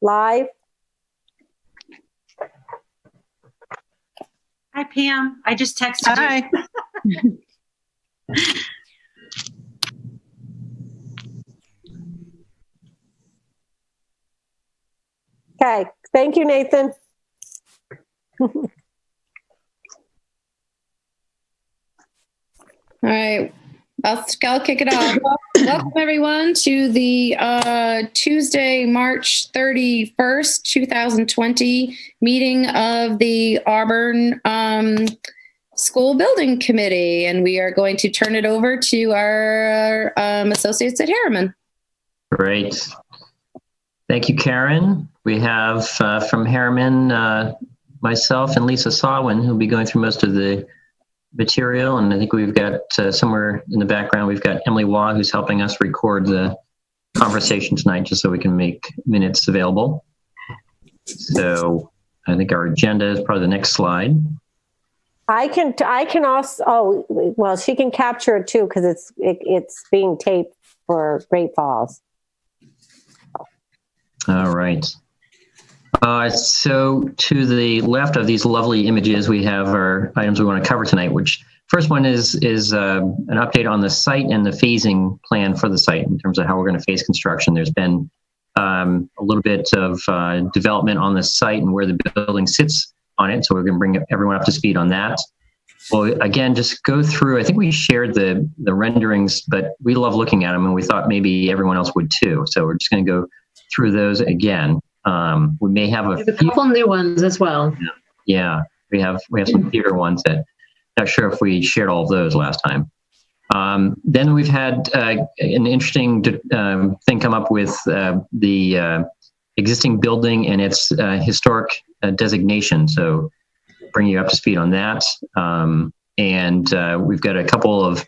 live. Hi, Pam. I just texted you. Hi. Okay, thank you, Nathan. All right, I'll kick it off. Welcome everyone to the Tuesday, March 31st, 2020 meeting of the Auburn School Building Committee. And we are going to turn it over to our associates at Harriman. Great. Thank you, Karen. We have from Harriman, myself and Lisa Sawin, who'll be going through most of the material. And I think we've got somewhere in the background, we've got Emily Waugh, who's helping us record the conversation tonight, just so we can make minutes available. So I think our agenda is probably the next slide. I can also, oh, well, she can capture it too, because it's being taped for Great Falls. All right. So to the left of these lovely images, we have our items we want to cover tonight, which first one is an update on the site and the phasing plan for the site in terms of how we're going to phase construction. There's been a little bit of development on the site and where the building sits on it. So we're going to bring everyone up to speed on that. Well, again, just go through, I think we shared the renderings, but we love looking at them and we thought maybe everyone else would too. So we're just going to go through those again. We may have a couple new ones as well. Yeah, we have some theater ones that not sure if we shared all of those last time. Then we've had an interesting thing come up with the existing building and its historic designation. So bring you up to speed on that. And we've got a couple of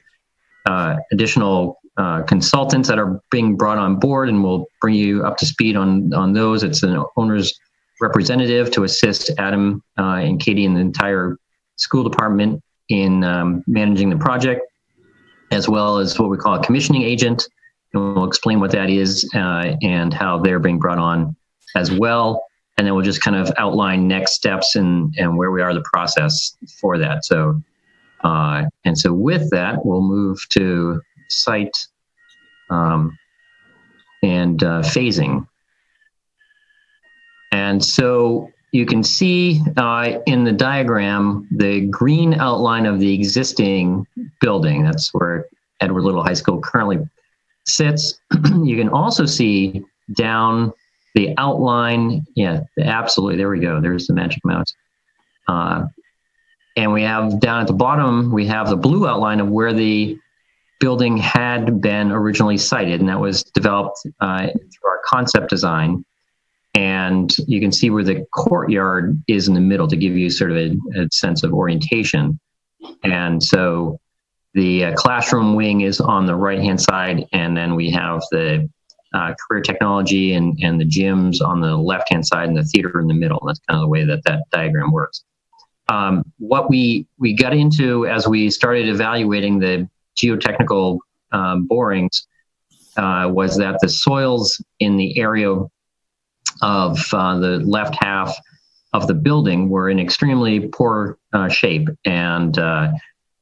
additional consultants that are being brought on board, and we'll bring you up to speed on those. It's an owner's representative to assist Adam and Katie and the entire school department in managing the project, as well as what we call a commissioning agent. And we'll explain what that is and how they're being brought on as well. And then we'll just kind of outline next steps and where we are in the process for that. So, and so with that, we'll move to site and phasing. And so you can see in the diagram, the green outline of the existing building. That's where Edward Little High School currently sits. You can also see down the outline. Yeah, absolutely. There we go. There's the magic mouse. And we have down at the bottom, we have the blue outline of where the building had been originally sited, and that was developed through our concept design. And you can see where the courtyard is in the middle to give you sort of a sense of orientation. And so the classroom wing is on the right-hand side, and then we have the career technology and the gyms on the left-hand side and the theater in the middle. That's kind of the way that diagram works. What we got into as we started evaluating the geotechnical borings was that the soils in the area of the left half of the building were in extremely poor shape, and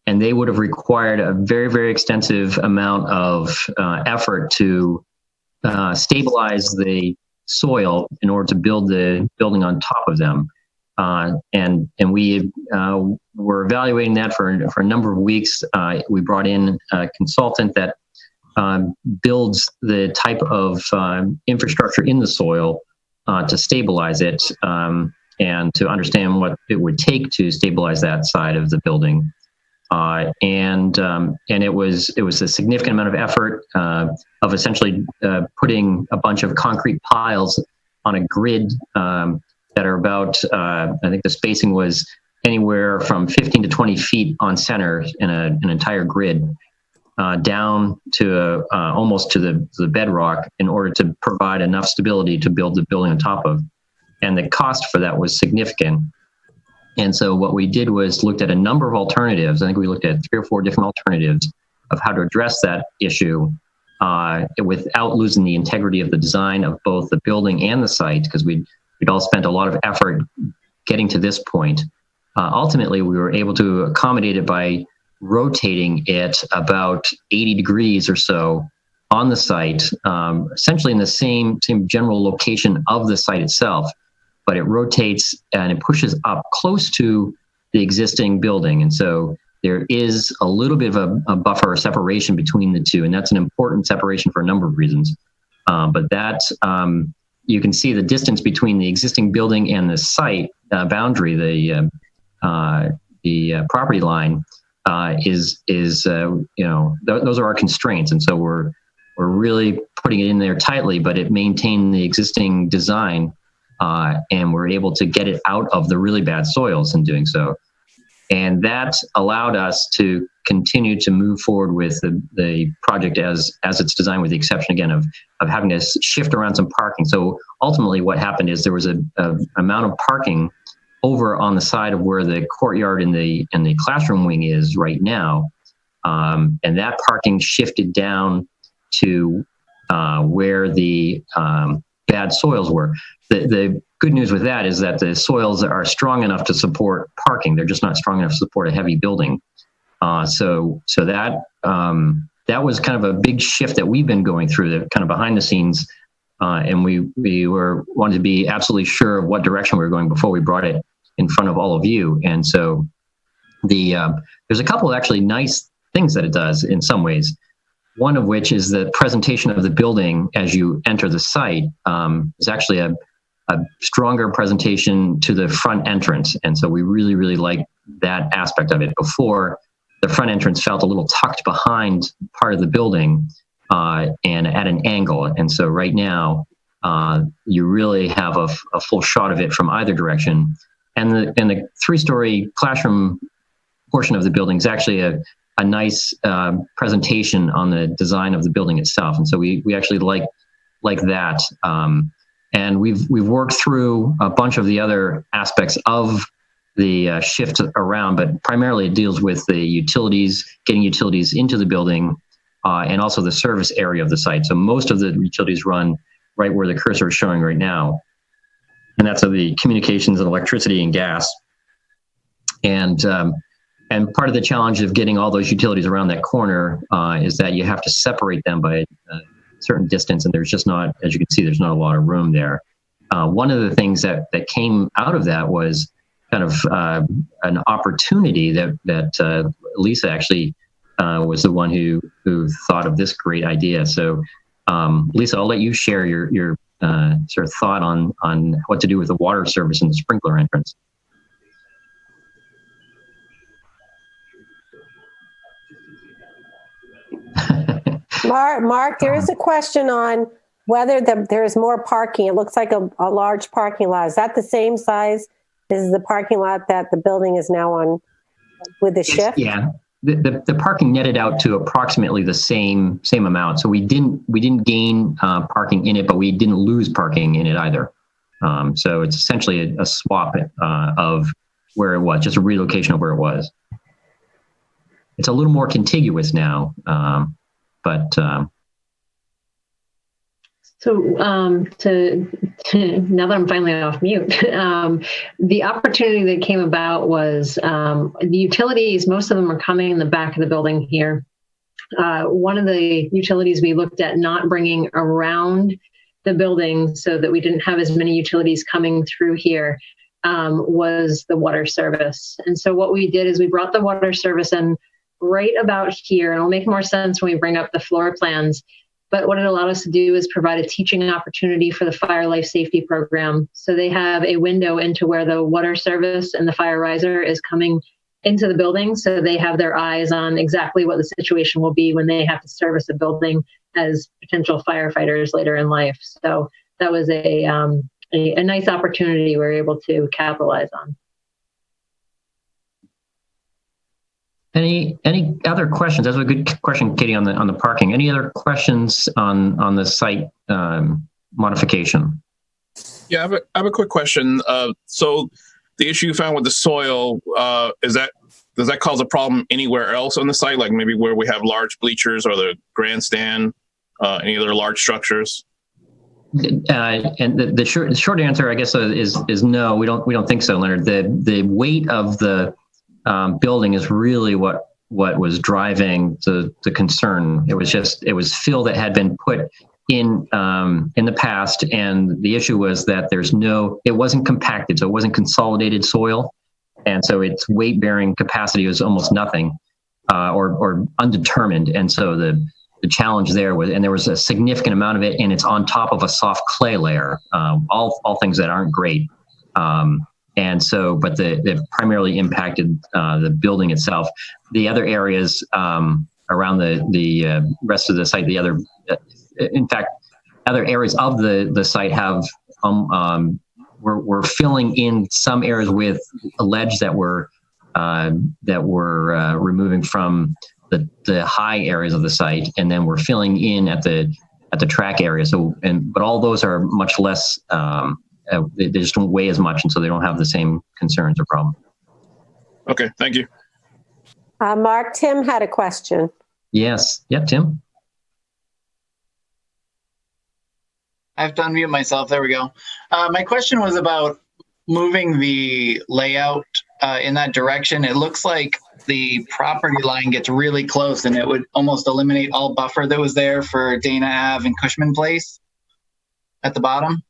they would have required a very, very extensive amount of effort to stabilize the soil in order to build the building on top of them. And we were evaluating that for a number of weeks. We brought in a consultant that builds the type of infrastructure in the soil to stabilize it and to understand what it would take to stabilize that side of the building. And it was a significant amount of effort of essentially putting a bunch of concrete piles on a grid that are about, I think the spacing was anywhere from 15 to 20 feet on center in an entire grid, down to almost to the bedrock in order to provide enough stability to build the building on top of. And the cost for that was significant. And so what we did was looked at a number of alternatives. I think we looked at 3 or 4 different alternatives of how to address that issue. without losing the integrity of the design of both the building and the site, because we'd all spent a lot of effort getting to this point. Ultimately, we were able to accommodate it by rotating it about 80 degrees or so on the site, essentially in the same general location of the site itself, but it rotates and it pushes up close to the existing building. And so there is a little bit of a buffer or separation between the two, and that's an important separation for a number of reasons. But that, you can see the distance between the existing building and the site boundary, the property line, is those are our constraints, and so we're really putting it in there tightly, but it maintained the existing design, and we're able to get it out of the really bad soils in doing so. And that allowed us to continue to move forward with the project as it's designed, with the exception, again, of having to shift around some parking. So ultimately what happened is there was a amount of parking over on the side of where the courtyard and the classroom wing is right now. And that parking shifted down to where the bad soils were. The good news with that is that the soils are strong enough to support parking. They're just not strong enough to support a heavy building. So that was kind of a big shift that we've been going through, that kind of behind the scenes. And we wanted to be absolutely sure of what direction we were going before we brought it in front of all of you. And so there's a couple of actually nice things that it does in some ways. One of which is the presentation of the building as you enter the site is actually a stronger presentation to the front entrance. And so we really, really like that aspect of it. Before, the front entrance felt a little tucked behind part of the building and at an angle. And so right now, you really have a full shot of it from either direction. And the three-story classroom portion of the building is actually a nice presentation on the design of the building itself. And so we actually like that. And we've worked through a bunch of the other aspects of the shift around, but primarily it deals with the utilities, getting utilities into the building, and also the service area of the site. So most of the utilities run right where the cursor is showing right now. And that's of the communications and electricity and gas. And part of the challenge of getting all those utilities around that corner is that you have to separate them by a certain distance, and there's just not, as you can see, there's not a lot of room there. One of the things that came out of that was kind of an opportunity that Lisa actually was the one who thought of this great idea. So Lisa, I'll let you share your sort of thought on what to do with the water service and the sprinkler entrance. Mark, there is a question on whether there is more parking. It looks like a large parking lot. Is that the same size as the parking lot that the building is now on with the shift? Yeah, the parking netted out to approximately the same amount. So we didn't gain parking in it, but we didn't lose parking in it either. So it's essentially a swap of where it was, just a relocation of where it was. It's a little more contiguous now. But so now that I'm finally off mute, the opportunity that came about was the utilities. Most of them are coming in the back of the building here. One of the utilities we looked at not bringing around the building so that we didn't have as many utilities coming through here was the water service. And so what we did is we brought the water service in right about here, and it'll make more sense when we bring up the floor plans. But what it allowed us to do is provide a teaching opportunity for the fire life safety program. So they have a window into where the water service and the fire riser is coming into the building. So they have their eyes on exactly what the situation will be when they have to service a building as potential firefighters later in life. So that was a nice opportunity we were able to capitalize on. Any other questions? That's a good question, Katie, on the parking. Any other questions on the site modification? Yeah, I have a quick question. So the issue you found with the soil, does that cause a problem anywhere else on the site? Like maybe where we have large bleachers or the grandstand, any other large structures? And the short answer, I guess, is no. We don't think so, Leonard. The weight of the building is really what was driving the concern. It was fill that had been put in the past, and the issue was that it wasn't compacted, so it wasn't consolidated soil, and so its weight bearing capacity was almost nothing, or undetermined, and so the challenge there was a significant amount of it, and it's on top of a soft clay layer, all things that aren't great. And so, but the primarily impacted the building itself. The other areas around the rest of the site, in fact, other areas of the site have we're filling in some areas with a ledge that we're removing from the high areas of the site, and then we're filling in at the track area. So, but all those are much less. They just don't weigh as much, and so they don't have the same concerns or problem. Okay, thank you. Mark, Tim had a question. Yes. Yep, Tim. I have to unmute myself. There we go. My question was about moving the layout in that direction. It looks like the property line gets really close, and it would almost eliminate all buffer that was there for Dana Ave and Cushman Place at the bottom.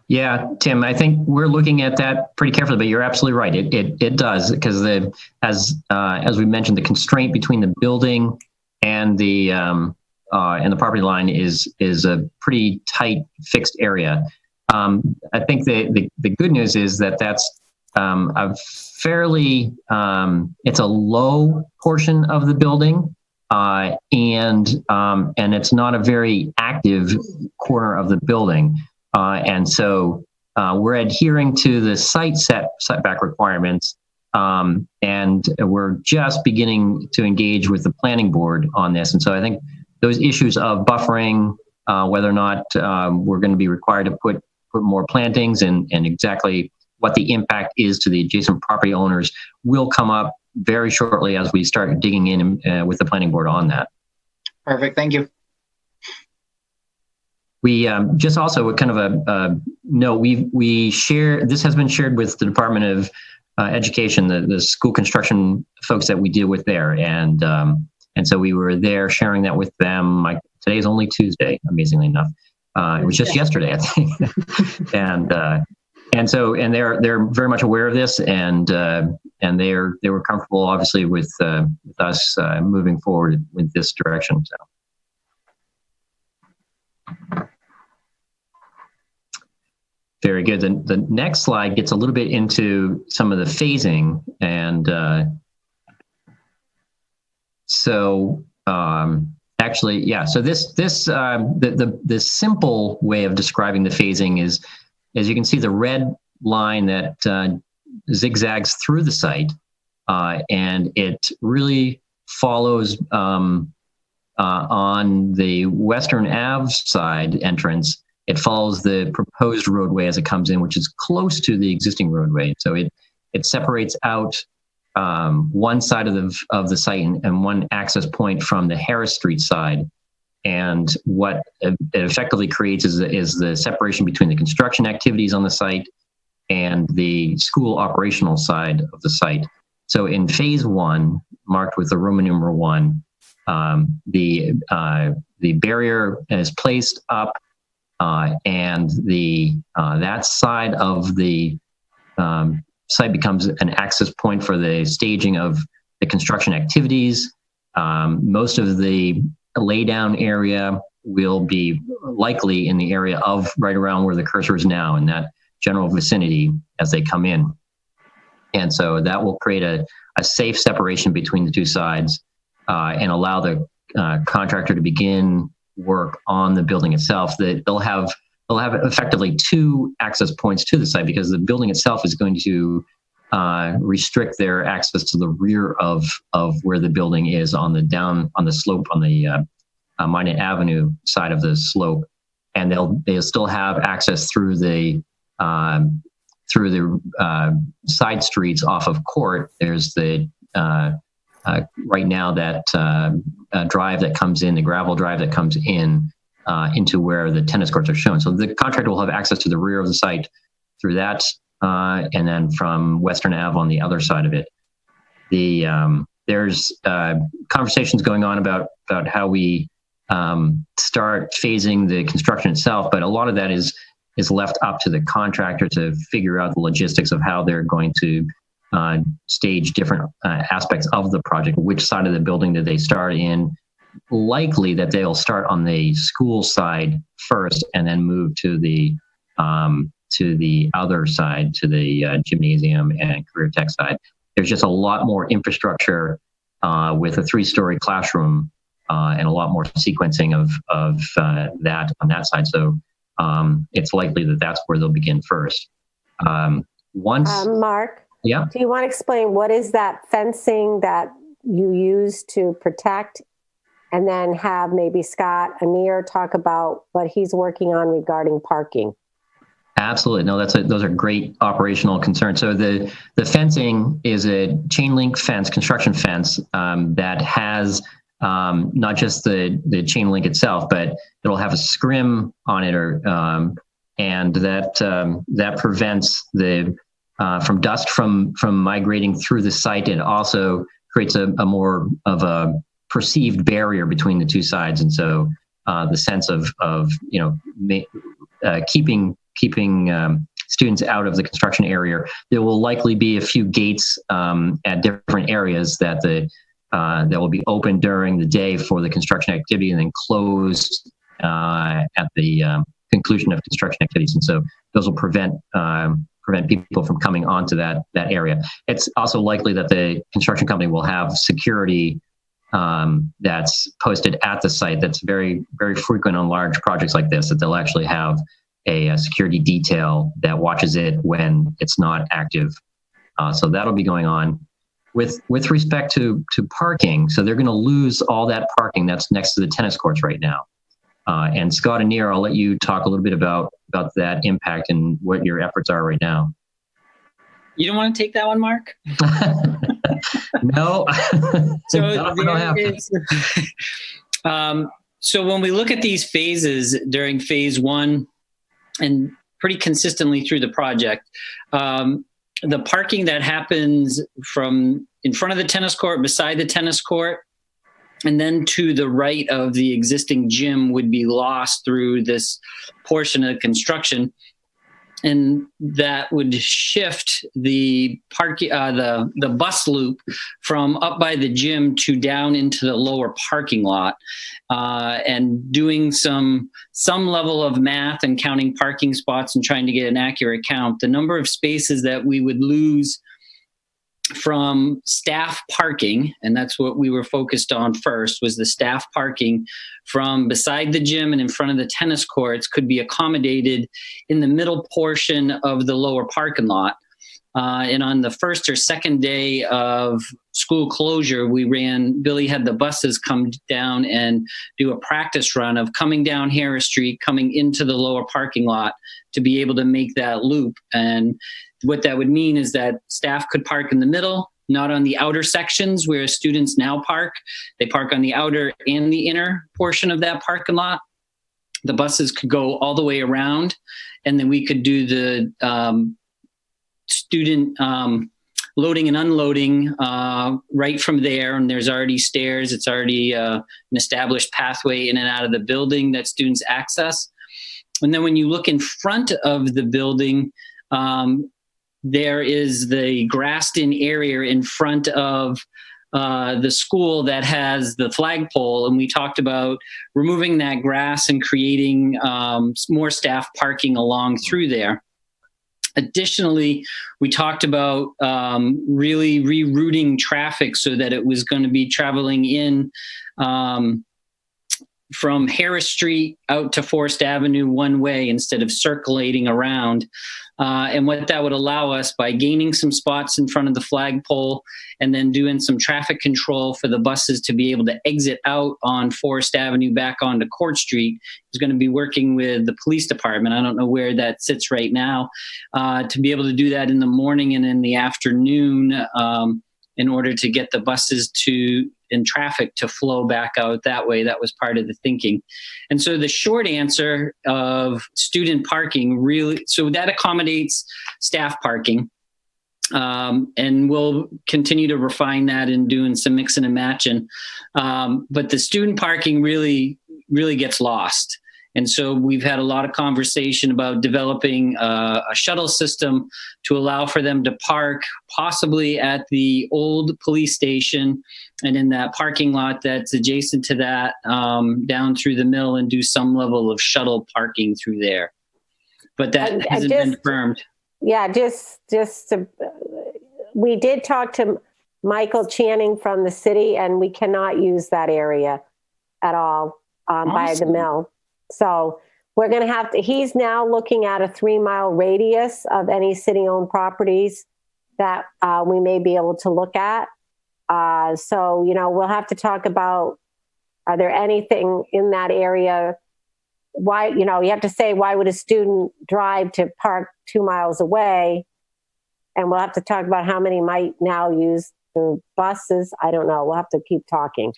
Yeah, Tim, I think we're looking at that pretty carefully, but you're absolutely right. It does, because as we mentioned, the constraint between the building and the property line is a pretty tight fixed area. I think the good news is that's a fairly it's a low portion of the building, and it's not a very active corner of the building. And so we're adhering to the site setback requirements, and we're just beginning to engage with the planning board on this. And so I think those issues of buffering, whether or not we're going to be required to put more plantings and exactly what the impact is to the adjacent property owners will come up very shortly as we start digging in with the planning board on that. Perfect. Thank you. We just also kind of a note, we share, this has been shared with the Department of Education, the school construction folks that we deal with there. And so we were there sharing that with them. Today is only Tuesday, amazingly enough. It was just yesterday, I think. and they're very much aware of this, and they were comfortable, obviously, with us moving forward with this direction. So. Very good. The next slide gets a little bit into some of the phasing, and so actually, yeah. So the simple way of describing the phasing is, as you can see, the red line that zigzags through the site, and it really follows on the Western Ave side entrance. It follows the proposed roadway as it comes in, which is close to the existing roadway. So it separates out one side of the site and one access point from the Harris Street side. And what it effectively creates is the separation between the construction activities on the site and the school operational side of the site. So in phase one, marked with the Roman numeral 1, the barrier is placed up, and that side of the site becomes an access point for the staging of the construction activities. Most of the laydown area will be likely in the area of right around where the cursor is now, in that general vicinity as they come in. And so that will create a safe separation between the two sides, and allow the contractor to begin work on the building itself. That they'll have effectively 2 access points to the site, because the building itself is going to restrict their access to the rear of where the building is on the slope on the Minot Avenue side of the slope, and they'll still have access through the side streets off of Court. There's the right now that drive that comes in, the gravel drive that comes in, into where the tennis courts are shown. So the contractor will have access to the rear of the site through that, and then from Western Ave on the other side of it. There's conversations going on about how we start phasing the construction itself, but a lot of that is left up to the contractor to figure out the logistics of how they're going to stage different aspects of the project. Which side of the building do they start in? Likely that they'll start on the school side first and then move to the other side, to the gymnasium and career tech side. There's just a lot more infrastructure with a 3-story classroom and a lot more sequencing of that on that side. So it's likely that that's where they'll begin first. Mark, yeah. Do you want to explain what is that fencing that you use to protect, and then have maybe Scott Anir talk about what he's working on regarding parking? Absolutely. No, those are great operational concerns. So the fencing is a chain link fence, construction fence, that has not just the chain link itself, but it'll have a scrim on it, and that prevents the from dust from migrating through the site, and also creates a more of a perceived barrier between the two sides. And so the sense of keeping students out of the construction area. There will likely be a few gates at different areas that will be open during the day for the construction activity, and then closed at the conclusion of construction activities. And so those will prevent people from coming onto that area. It's also likely that the construction company will have security that's posted at the site. That's very, very frequent on large projects like this, that they'll actually have a security detail that watches it when it's not active. So that'll be going on. With respect to parking, so they're going to lose all that parking that's next to the tennis courts right now. And Scott and Nir, I'll let you talk a little bit about that impact and what your efforts are right now. You don't want to take that one, Mark? No. So when we look at these phases during phase 1 and pretty consistently through the project, the parking that happens from in front of the tennis court, beside the tennis court, and then to the right of the existing gym would be lost through this portion of construction. And that would shift the the bus loop from up by the gym to down into the lower parking lot. And doing some level of math and counting parking spots and trying to get an accurate count, the number of spaces that we would lose from staff parking, and that's what we were focused on first, was the staff parking from beside the gym and in front of the tennis courts, could be accommodated in the middle portion of the lower parking lot. And on the first or second day of school closure, Billy had the buses come down and do a practice run of coming down Harris Street, coming into the lower parking lot to be able to make that loop. And what that would mean is that staff could park in the middle, not on the outer sections where students now park. They park on the outer and the inner portion of that parking lot. The buses could go all the way around, and then we could do the student loading and unloading right from there. And there's already stairs. It's already an established pathway in and out of the building that students access. And then when you look in front of the building, there is the grassed-in area in front of the school that has the flagpole, and we talked about removing that grass and creating more staff parking along through there. Additionally, we talked about really rerouting traffic so that it was going to be traveling in from Harris Street out to Forest Avenue one way instead of circulating around. And what that would allow us, by gaining some spots in front of the flagpole and then doing some traffic control for the buses to be able to exit out on Forest Avenue back onto Court Street, is going to be working with the police department. I don't know where that sits right now, to be able to do that in the morning and in the afternoon, in order to get the buses and traffic to flow back out that way. That was part of the thinking. And so the short answer of student parking really, so that accommodates staff parking. And we'll continue to refine that and doing some mixing and matching. But the student parking really gets lost. And so we've had a lot of conversation about developing a shuttle system to allow for them to park possibly at the old police station and in that parking lot that's adjacent to that, down through the mill, and do some level of shuttle parking through there. But that hasn't been confirmed. Yeah, we did talk to Michael Channing from the city, and we cannot use that area at all by the mill. So we're going to have to, he's now looking at a 3-mile radius of any city-owned properties that we may be able to look at. So, we'll have to talk about, are there anything in that area? Why, you have to say, why would a student drive to park 2 miles away? And we'll have to talk about how many might now use the buses. I don't know. We'll have to keep talking.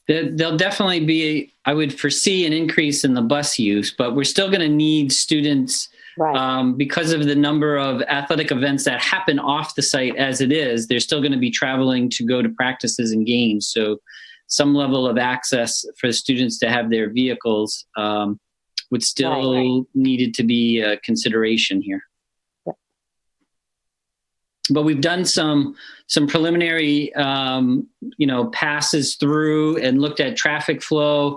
There'll definitely be, I would foresee an increase in the bus use, but we're still going to need students, right? Because of the number of athletic events that happen off the site as it is. They're still going to be traveling to go to practices and games. So some level of access for the students to have their vehicles would still needed to be a consideration here. But we've done some preliminary, passes through and looked at traffic flow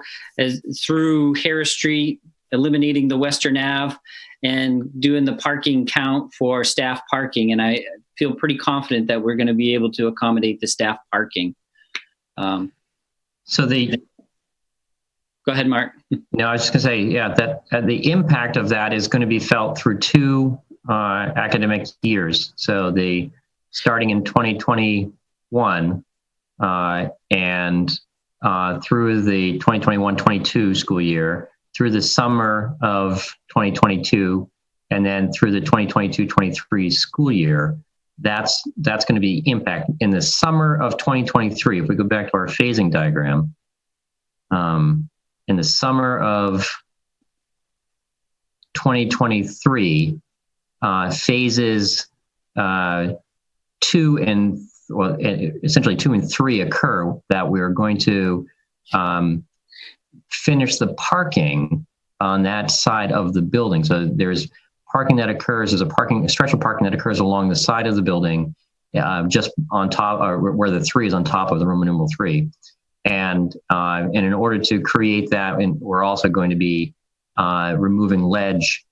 through Harris Street, eliminating the Western Ave, and doing the parking count for staff parking. And I feel pretty confident that we're going to be able to accommodate the staff parking. Go ahead, Mark. No, I was just going to say, that the impact of that is going to be felt through 2 academic years. So starting in 2021 and through the 2021-22 school year, through the summer of 2022, and then through the 2022-23 school year, that's going to be impact in the summer of 2023. If we go back to our phasing diagram, in the summer of 2023, phases 2 and essentially 2 and 3 occur, that we're going to finish the parking on that side of the building. So there's parking that occurs, a stretch of parking that occurs along the side of the building, just on top, or where the 3 is on top of the Roman numeral 3. And in order to create that, and we're also going to be removing ledge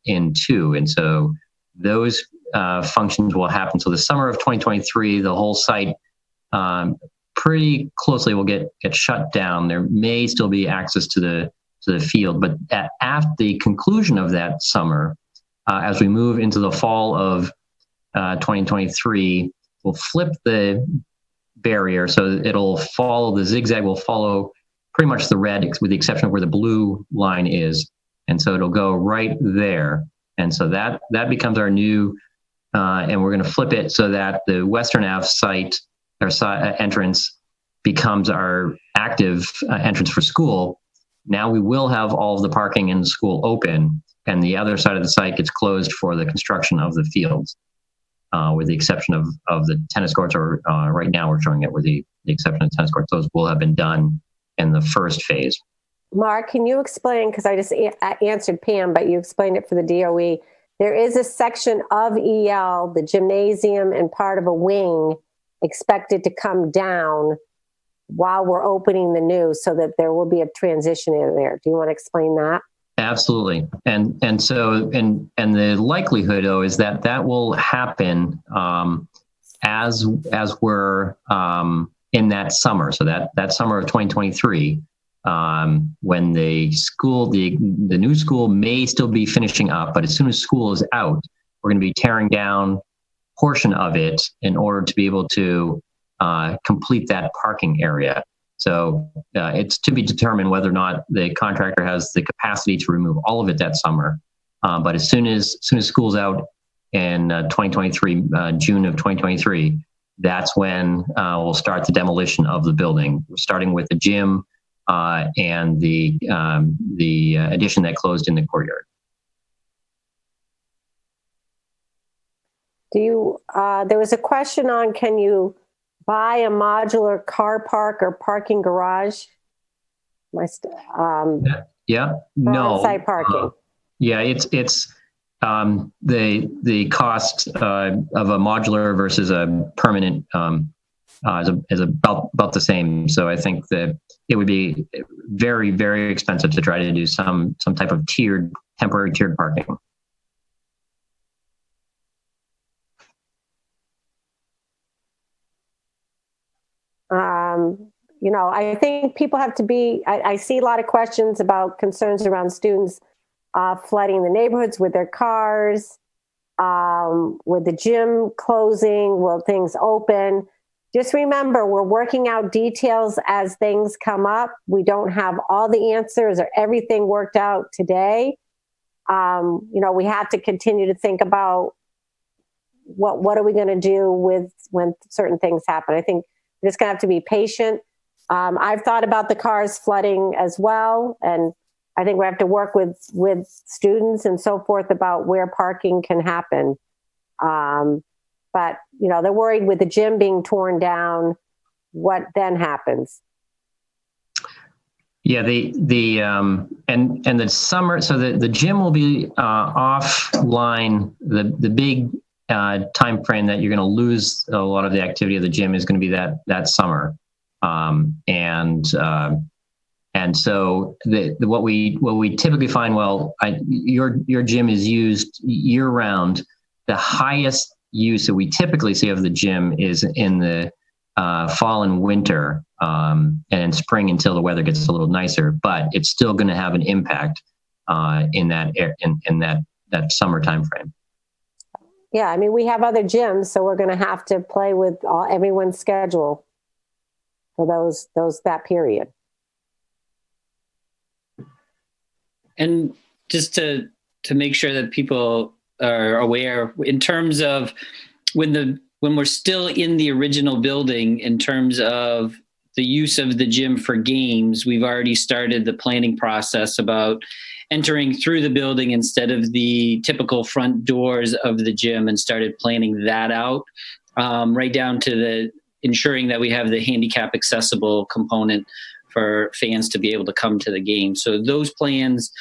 in 2. And so those functions will happen. So the summer of 2023, the whole site pretty closely will get shut down. There may still be access to the field, but after the conclusion of that summer, as we move into the fall of 2023, we'll flip the barrier. So it'll follow, the zigzag will follow pretty much the red, with the exception of where the blue line is. And so it'll go right there. And so that becomes our new, and we're going to flip it so that the Western Ave site, our entrance, becomes our active entrance for school. Now we will have all of the parking in the school open, and the other side of the site gets closed for the construction of the fields, with the exception of the tennis courts, or right now we're showing it with the exception of tennis courts. Those will have been done in the first phase. Mark, can you explain, because I just answered Pam, but you explained it for the DOE. There is a section of EL, the gymnasium and part of a wing, expected to come down while we're opening the new, so that there will be a transition in there. Do you want to explain that? Absolutely. And so the likelihood, though, is that will happen as we're in that summer. So that summer of 2023, when the new school may still be finishing up, but as soon as school is out, we're going to be tearing down portion of it in order to be able to complete that parking area. So it's to be determined whether or not the contractor has the capacity to remove all of it that summer. But as soon as school's out in 2023, June of 2023, that's when we'll start the demolition of the building, starting with the gym and the addition that closed in the courtyard. There was a question on, can you buy a modular car park or parking garage? Yeah, no. On-site parking. Yeah, it's the cost of a modular versus a permanent is about the same. So I think that it would be very, very expensive to try to do some type of temporary tiered parking. I think people have to be, I see a lot of questions about concerns around students flooding the neighborhoods with their cars, with the gym closing, will things open? Just remember, we're working out details as things come up. We don't have all the answers or everything worked out today. We have to continue to think about what are we going to do when certain things happen. I think we're just going to have to be patient. I've thought about the cars flooding as well, and I think we have to work with students and so forth about where parking can happen. But they're worried with the gym being torn down, what then happens? Yeah, the and the summer, so the gym will be offline. The big time frame that you're going to lose a lot of the activity of the gym is going to be that summer. And so what we typically find, your gym is used year round. The highest use that we typically see of the gym is in the fall and winter, and in spring until the weather gets a little nicer. But it's still going to have an impact in that summer time frame. Yeah, I mean, we have other gyms, so we're going to have to play with everyone's schedule for that period. And just to make sure that people are aware, in terms of when we're still in the original building, in terms of the use of the gym for games, we've already started the planning process about entering through the building instead of the typical front doors of the gym, and started planning that out, right down to ensuring that we have the handicap accessible component for fans to be able to come to the game. So those plans,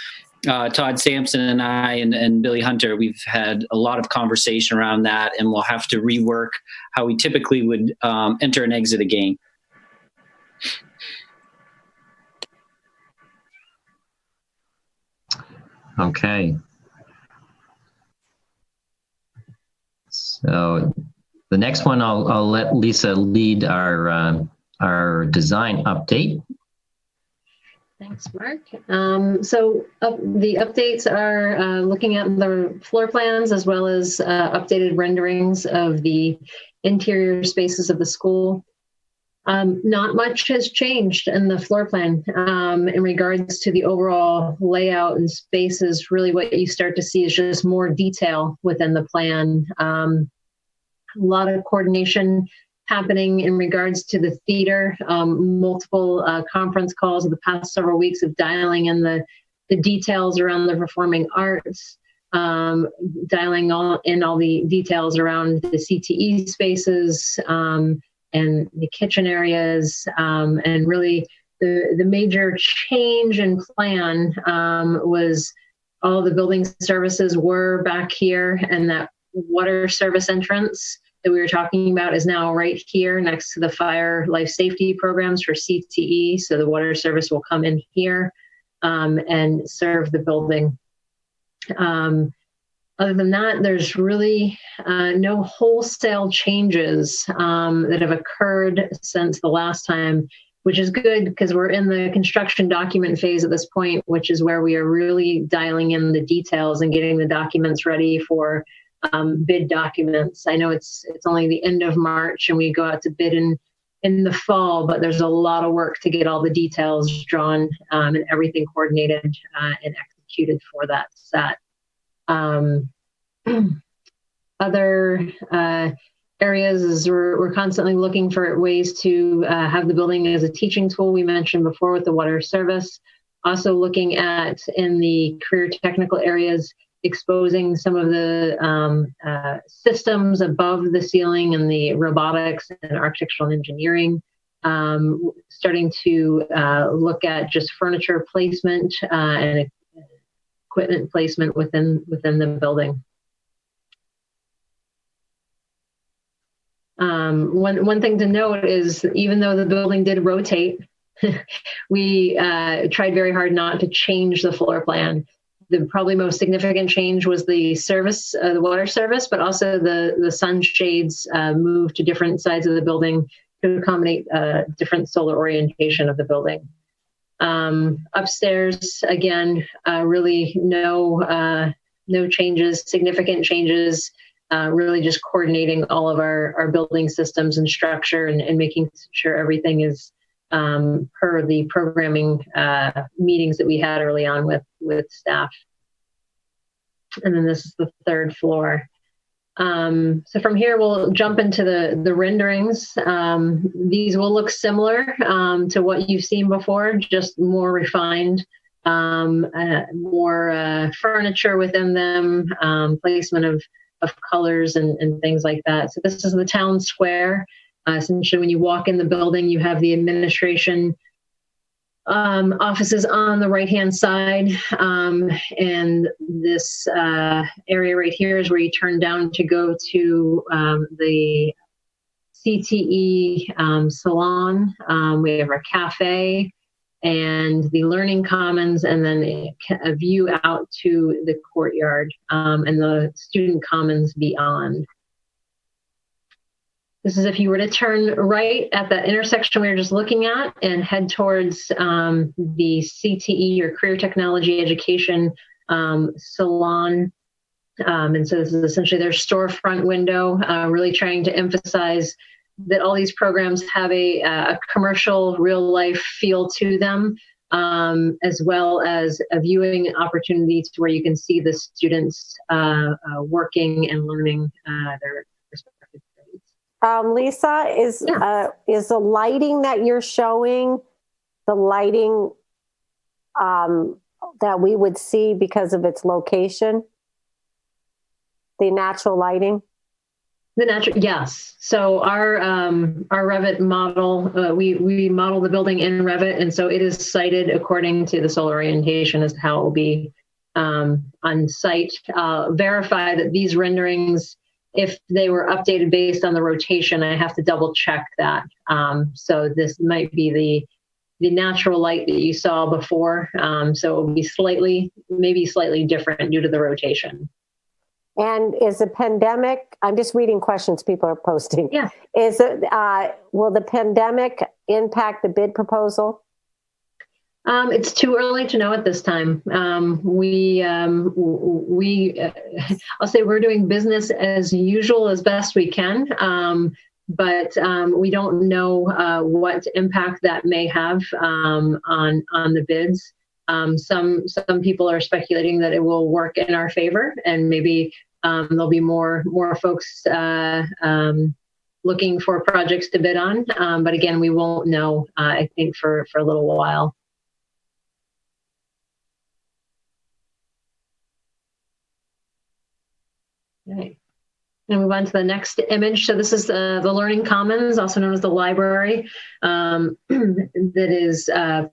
Todd Sampson and I and Billy Hunter, we've had a lot of conversation around that, and we'll have to rework how we typically would enter and exit a game. Okay. So the next one, I'll let Lisa lead our design update. Thanks, Mark. So the updates are looking at the floor plans as well as updated renderings of the interior spaces of the school. Not much has changed in the floor plan in regards to the overall layout and spaces. Really what you start to see is just more detail within the plan. A lot of coordination happening in regards to the theater, multiple conference calls of the past several weeks of dialing in the details around the performing arts, dialing in all the details around the CTE spaces and the kitchen areas, and really the major change in plan was all the building services were back here, and that water service entrance that we were talking about is now right here next to the fire life safety programs for CTE. So the water service will come in here and serve the building. Other than that, there's really no wholesale changes that have occurred since the last time, which is good because we're in the construction document phase at this point, which is where we are really dialing in the details and getting the documents ready for bid documents. I know it's only the end of March and we go out to bid in the fall, but there's a lot of work to get all the details drawn and everything coordinated and executed for that set. Other areas is we're constantly looking for ways to have the building as a teaching tool. We mentioned before with the water service. Also looking at, in the career technical areas, exposing some of the systems above the ceiling and the robotics and architectural and engineering. Starting to look at just furniture placement and equipment placement within the building. One thing to note is, even though the building did rotate, we tried very hard not to change the floor plan. The probably most significant change was the service, the water service, but also the sunshades moved to different sides of the building to accommodate different solar orientation of the building. Upstairs, again, really no changes, significant changes. Really just coordinating all of our building systems and structure and making sure everything is per the programming meetings that we had early on with staff. And then this is the third floor. So from here, we'll jump into the renderings. These will look similar to what you've seen before, just more refined, more furniture within them, placement of colors and things like that. So this is the town square. Essentially, when you walk in the building, you have the administration offices on the right-hand side. And this area right here is where you turn down to go to the CTE salon. We have our cafe and the learning commons, and then a view out to the courtyard and the student commons beyond. This is if you were to turn right at that intersection we were just looking at and head towards the CTE, or Career Technology Education salon. And so this is essentially their storefront window, really trying to emphasize that all these programs have a commercial, real-life feel to them, as well as a viewing opportunity to where you can see the students working and learning their respective grades. Lisa, is the lighting that you're showing the lighting that we would see because of its location? The natural lighting? The natural, yes. So our Revit model, we model the building in Revit, and so it is sited according to the solar orientation as to how it will be on site. Verify that these renderings, if they were updated based on the rotation, I have to double check that. So this might be the natural light that you saw before. So it will be maybe slightly different due to the rotation. And is the pandemic, I'm just reading questions people are posting. Yeah. Is it, will the pandemic impact the bid proposal? It's too early to know at this time. I'll say we're doing business as usual as best we can. But we don't know what impact that may have on the bids. Some people are speculating that it will work in our favor, and maybe there'll be more folks looking for projects to bid on. But again, we won't know, I think, for a little while. Okay. And move on to the next image. So this is the Learning Commons, also known as the library, that is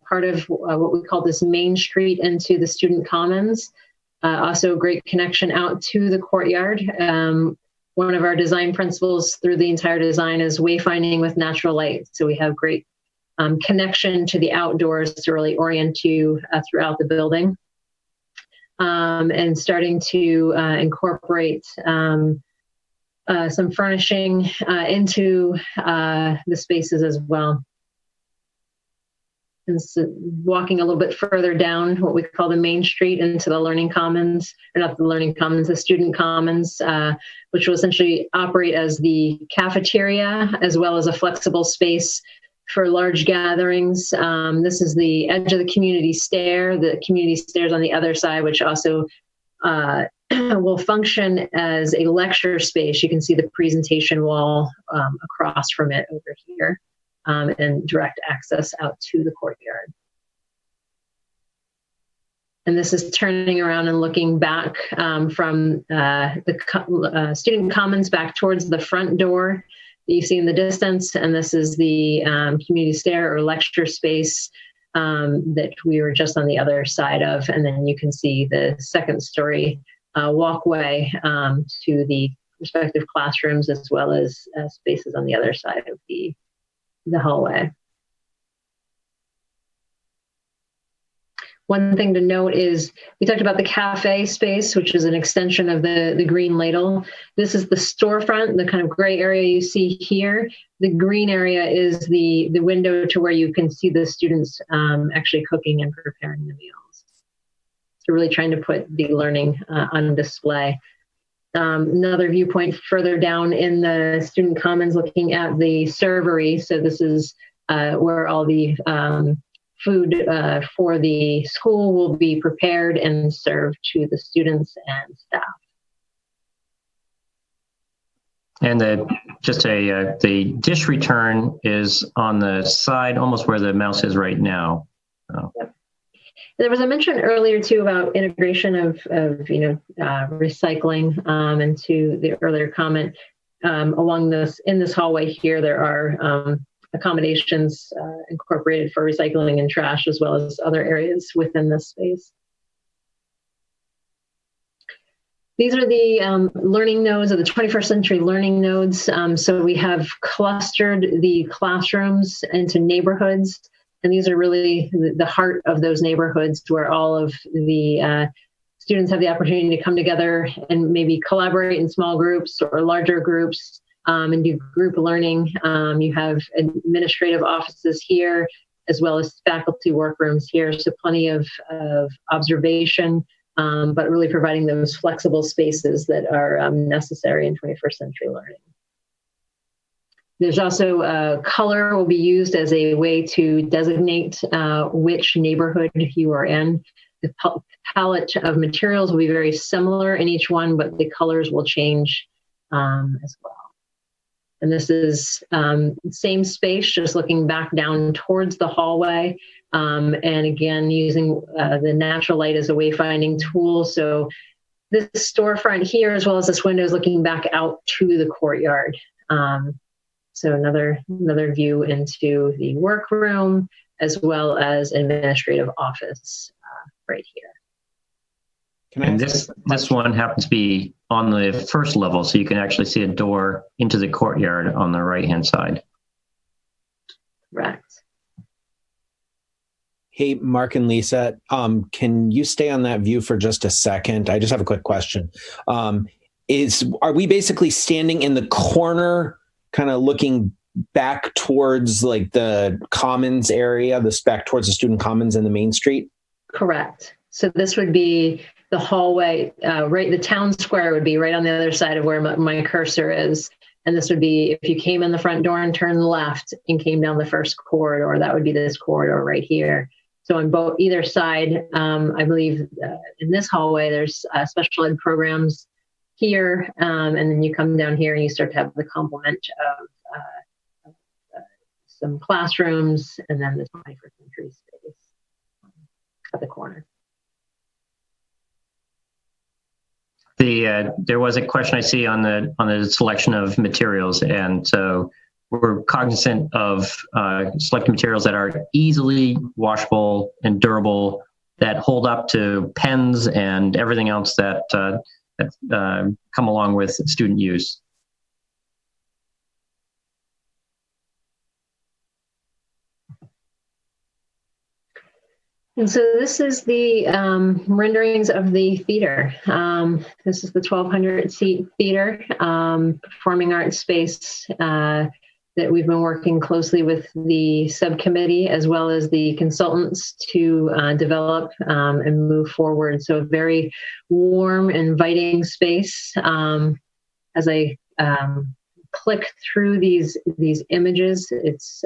part of what we call this main street into the student commons. Also a great connection out to the courtyard. One of our design principles through the entire design is wayfinding with natural light. So we have great connection to the outdoors to really orient you throughout the building. And starting to incorporate some furnishing into the spaces as well. And so walking a little bit further down what we call the main street into the Learning Commons, or not the Learning Commons, the Student Commons, which will essentially operate as the cafeteria as well as a flexible space for large gatherings. This is the edge of the community stair. The community stairs on the other side, which also will function as a lecture space. You can see the presentation wall across from it over here, and direct access out to the courtyard. And this is turning around and looking back from the student commons back towards the front door that you see in the distance. And this is the community stair or lecture space that we were just on the other side of. And then you can see the second story walkway to the respective classrooms, as well as spaces on the other side of the hallway. One thing to note is we talked about the cafe space, which is an extension of the green ladle. This is the storefront, the kind of gray area you see here. The green area is the window to where you can see the students actually cooking and preparing the meals. So really trying to put the learning on display. Another viewpoint further down in the student commons looking at the servery. So this is where all the food for the school will be prepared and served to the students and staff. And the dish return is on the side, almost where the mouse is right now. Yep. There was a mention earlier too about integration of recycling, and to the earlier comment along in this hallway here, there are accommodations incorporated for recycling and trash, as well as other areas within this space. These are the learning nodes, or the 21st century learning nodes. So we have clustered the classrooms into neighborhoods, and these are really the heart of those neighborhoods, where all of the students have the opportunity to come together and maybe collaborate in small groups or larger groups, and do group learning. You have administrative offices here, as well as faculty workrooms here. So plenty of observation, but really providing those flexible spaces that are necessary in 21st century learning. There's also color will be used as a way to designate which neighborhood you are in. The palette of materials will be very similar in each one, but the colors will change as well. And this is same space, just looking back down towards the hallway. And again, using the natural light as a wayfinding tool. So this storefront here, as well as this window, is looking back out to the courtyard. So another view into the workroom, as well as administrative office right here. And this one happens to be on the first level, so you can actually see a door into the courtyard on the right-hand side. Correct. Hey, Mark and Lisa, can you stay on that view for just a second? I just have a quick question. Are we basically standing in the corner, kind of looking back towards like the commons area, back towards the student commons and the main street? Correct. So this would be the hallway, right? The town square would be right on the other side of where my cursor is. And this would be, if you came in the front door and turned left and came down the first corridor, that would be this corridor right here. So on either side, I believe in this hallway, there's special ed programs here. And then you come down here and you start to have the complement of some classrooms, and then the 21st century space at the corner. There was a question I see on the selection of materials, and so we're cognizant of selecting materials that are easily washable and durable, that hold up to pens and everything else that come along with student use. And so this is the renderings of the theater. This is the 1,200 seat theater, performing arts space that we've been working closely with the subcommittee as well as the consultants to develop and move forward. So a very warm, inviting space. As I click through these images, it's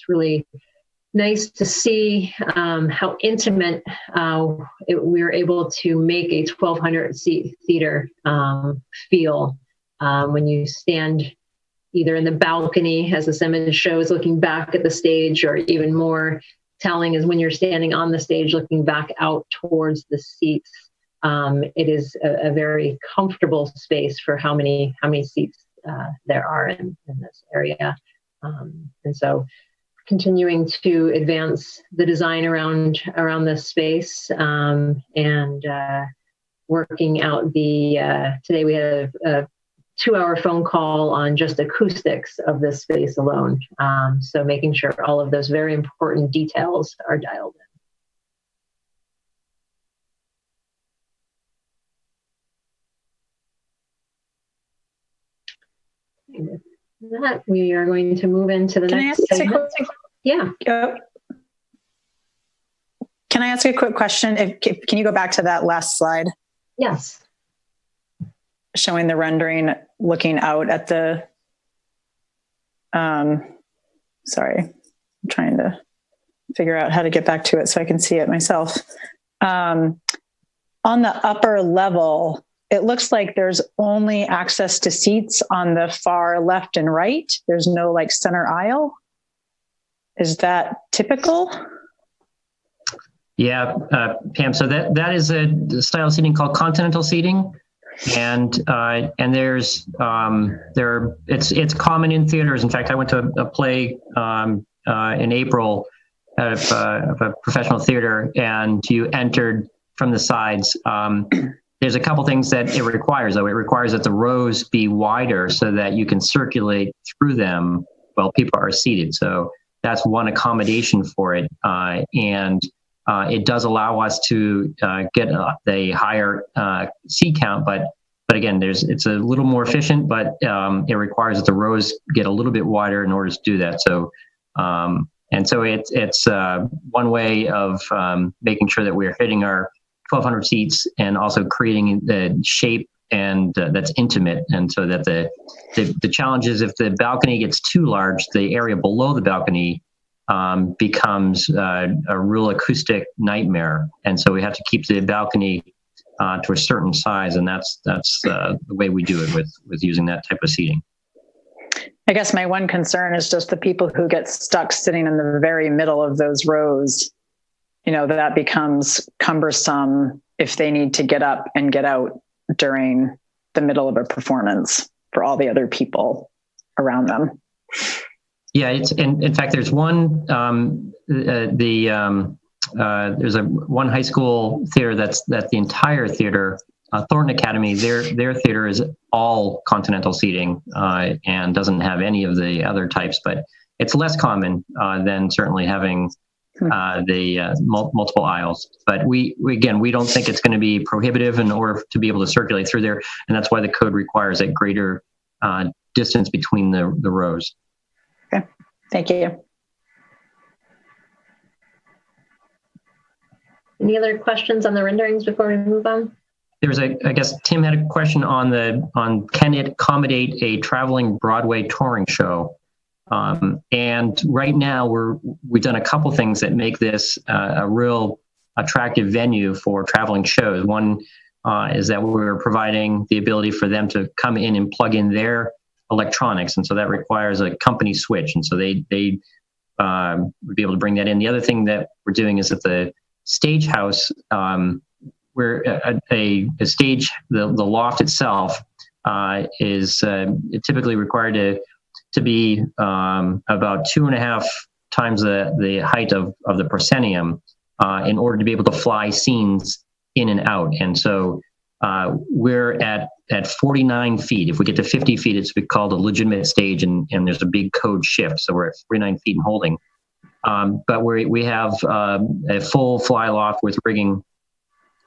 really nice to see how intimate we were able to make a 1,200 seat theater feel when you stand either in the balcony, as this image shows, looking back at the stage, or even more telling is when you're standing on the stage looking back out towards the seats. It is a very comfortable space for how many seats there are in this area. And so continuing to advance the design around this space, and working out today we had a 2-hour phone call on just acoustics of this space alone. So making sure all of those very important details are dialed in. With that, we are going to move into the next segment. Yeah. Can I ask a quick question? Can you go back to that last slide? Yes. Showing the rendering, looking out at the, sorry, I'm trying to figure out how to get back to it so I can see it myself. On the upper level, it looks like there's only access to seats on the far left and right. There's no like center aisle. Is that typical? Yeah, Pam. So that is a style of seating called continental seating, and there's it's common in theaters. In fact, I went to a play in April of a professional theater, and you entered from the sides. There's a couple things that it requires, though. It requires that the rows be wider so that you can circulate through them while people are seated. So that's one accommodation for it. And it does allow us to get the higher seat count, but again, it's a little more efficient, but it requires that the rows get a little bit wider in order to do that. So, and so it's one way of making sure that we're hitting our 1,200 seats and also creating the shape and that's intimate. And so that the challenge is if the balcony gets too large, the area below the balcony becomes a real acoustic nightmare. And so we have to keep the balcony to a certain size. And that's the way we do it with using that type of seating. I guess my one concern is just the people who get stuck sitting in the very middle of those rows. That becomes cumbersome if they need to get up and get out during the middle of a performance for all the other people around them. Yeah, in fact, there's one there's one high school theater that's the entire theater, Thornton Academy. Their theater is all continental seating and doesn't have any of the other types, but it's less common than certainly having the multiple aisles. But we don't think it's going to be prohibitive in order to be able to circulate through there, and that's why the code requires that greater distance between the rows. Okay, thank you. Any other questions on the renderings before we move on? I guess Tim had a question on can it accommodate a traveling Broadway touring show? And right now we've done a couple things that make this a real attractive venue for traveling shows. One is that we're providing the ability for them to come in and plug in their electronics, and so that requires a company switch, and so they would be able to bring that in. The other thing that we're doing is at the stage house, where a stage, the loft itself is typically required to be about 2.5 times the height of the proscenium in order to be able to fly scenes in and out. And so we're at 49 feet. If we get to 50 feet, it's called a legitimate stage, and there's a big code shift. So we're at 49 feet and holding. But we have a full fly loft with rigging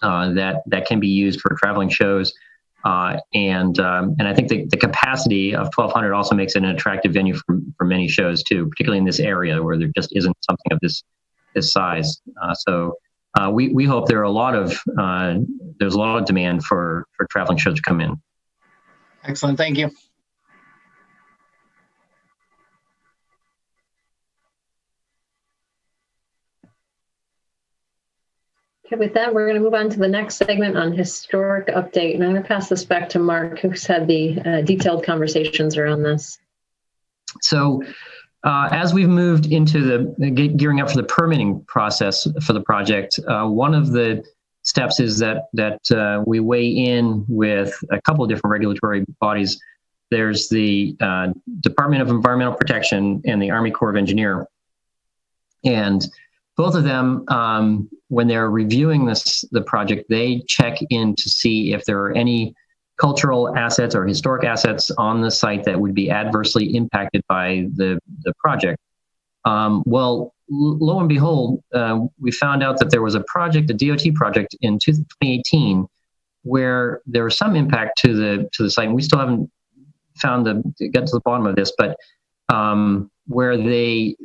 that can be used for traveling shows. And I think the capacity of 1,200 also makes it an attractive venue for many shows too, particularly in this area where there just isn't something of this size. So we hope there's a lot of demand for traveling shows to come in. Excellent, thank you. Okay, with that, we're going to move on to the next segment on historic update. And I'm going to pass this back to Mark, who's had the detailed conversations around this. So as we've moved into the gearing up for the permitting process for the project, one of the steps is that we weigh in with a couple of different regulatory bodies. There's the Department of Environmental Protection and the Army Corps of Engineers. And both of them, when they're reviewing the project, they check in to see if there are any cultural assets or historic assets on the site that would be adversely impacted by the project. Well, lo and behold, we found out that there was a project, a DOT project in 2018, where there was some impact to the site. And we still haven't found get to the bottom of this, but where they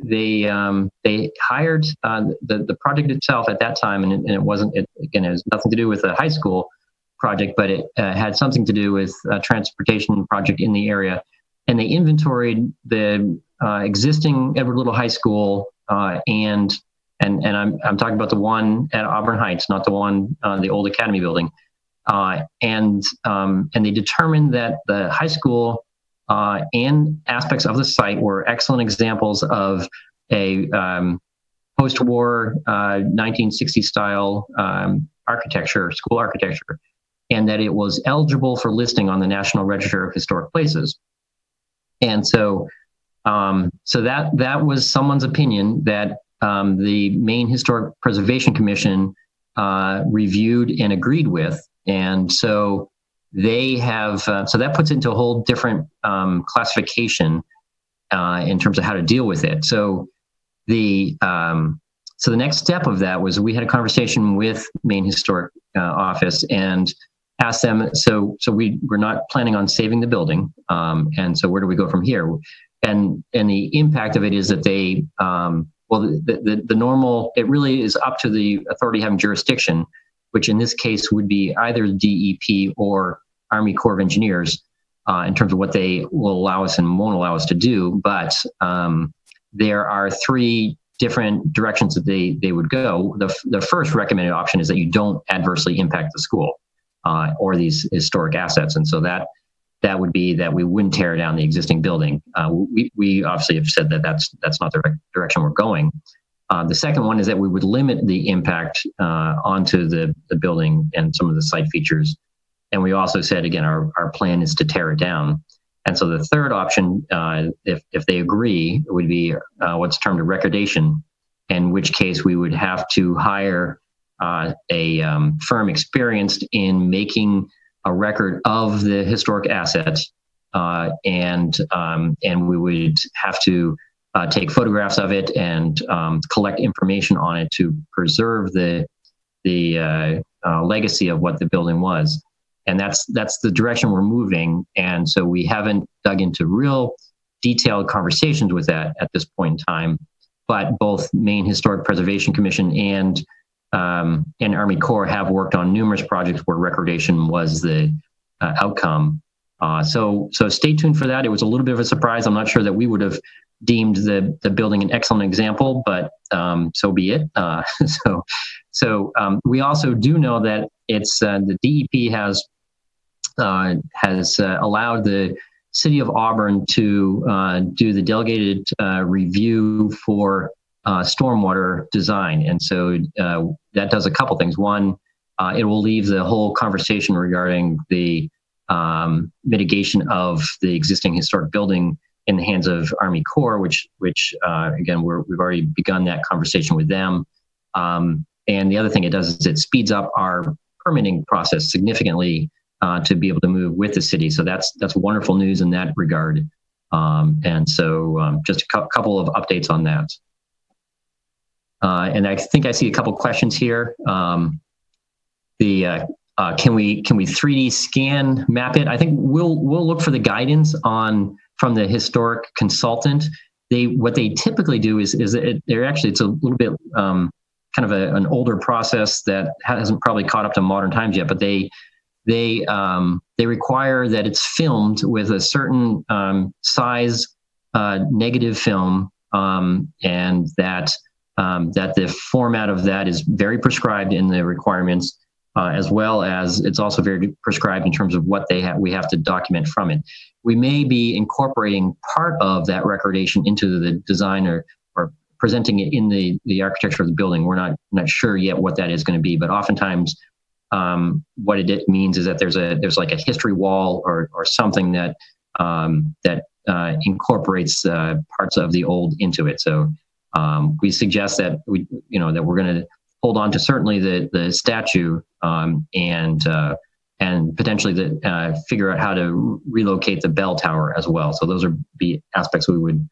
hired the project itself at that time, and it wasn't, again, it has nothing to do with a high school project, but it had something to do with a transportation project in the area. And they inventoried the existing Edward Little High School, and I'm talking about the one at Auburn Heights, not the one the old Academy building. And they determined that the high school and aspects of the site were excellent examples of a post-war 1960s style architecture, school architecture, and that it was eligible for listing on the National Register of Historic Places. And so that was someone's opinion that the Maine Historic Preservation Commission reviewed and agreed with. And so they have, so that puts it into a whole different classification in terms of how to deal with it. So the next step of that was we had a conversation with Maine Historic Office and asked them, so we're not planning on saving the building. And so where do we go from here? And the impact of it is that they, the normal, it really is up to the authority having jurisdiction, which in this case would be either DEP or Army Corps of Engineers in terms of what they will allow us and won't allow us to do. But there are three different directions that they would go. The first recommended option is that you don't adversely impact the school or these historic assets. And so that would be that we wouldn't tear down the existing building. We obviously have said that that's not the direction we're going. The second one is that we would limit the impact onto the building and some of the site features. And we also said, again, our plan is to tear it down. And so the third option, if they agree, it would be what's termed a recordation, in which case we would have to hire a firm experienced in making a record of the historic assets, and we would have to take photographs of it and collect information on it to preserve the legacy of what the building was. And that's the direction we're moving. And so we haven't dug into real detailed conversations with that at this point in time. But both Maine Historic Preservation Commission and Army Corps have worked on numerous projects where recordation was the outcome. So stay tuned for that. It was a little bit of a surprise. I'm not sure that we would have deemed the building an excellent example, but so be it. So we also do know that it's the DEP has allowed the City of Auburn to do the delegated review for stormwater design. And so that does a couple things. One, it will leave the whole conversation regarding the mitigation of the existing historic building in the hands of Army Corps, which again, we've already begun that conversation with them. And the other thing it does is it speeds up our permitting process significantly to be able to move with the city. So that's wonderful news in that regard. And so just a couple of updates on that. And I think I see a couple questions here. Can we 3D scan map it? I think we'll look for the guidance from the historic consultant. What they typically do is it's a little bit kind of an older process that hasn't probably caught up to modern times yet, but they require that it's filmed with a certain size negative film, and that that the format of that is very prescribed in the requirements, as well as it's also very prescribed in terms of what we have to document from it. We may be incorporating part of that recordation into the design or presenting it in the architecture of the building. We're not sure yet what that is going to be, but oftentimes what it means is that there's like a history wall or something that incorporates parts of the old into it. So we suggest that that we're going to hold on to certainly the statue and potentially figure out how to relocate the bell tower as well. So those are be aspects we would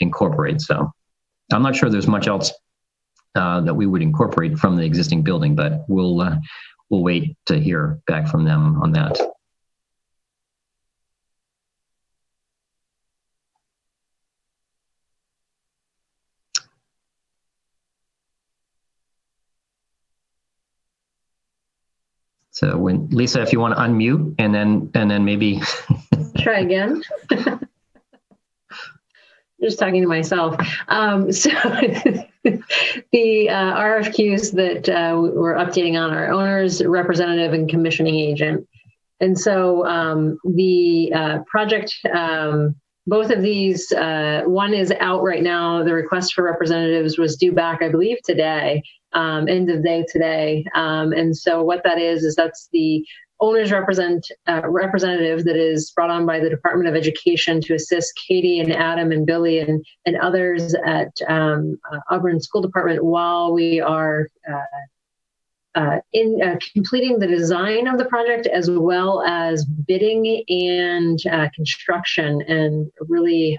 incorporate. So I'm not sure there's much else that we would incorporate from the existing building, but we'll wait to hear back from them on that. So Lisa, if you want to unmute and then maybe try again. Just talking to myself. So the RFQs that we're updating on are owners, representative, and commissioning agent. And so the project, both of these, one is out right now. The request for representatives was due back, I believe, today, end of day today. And so what that is that's the owner's representative that is brought on by the Department of Education to assist Katie and Adam and Billy and others at Auburn School Department while we are in completing the design of the project, as well as bidding and construction, and really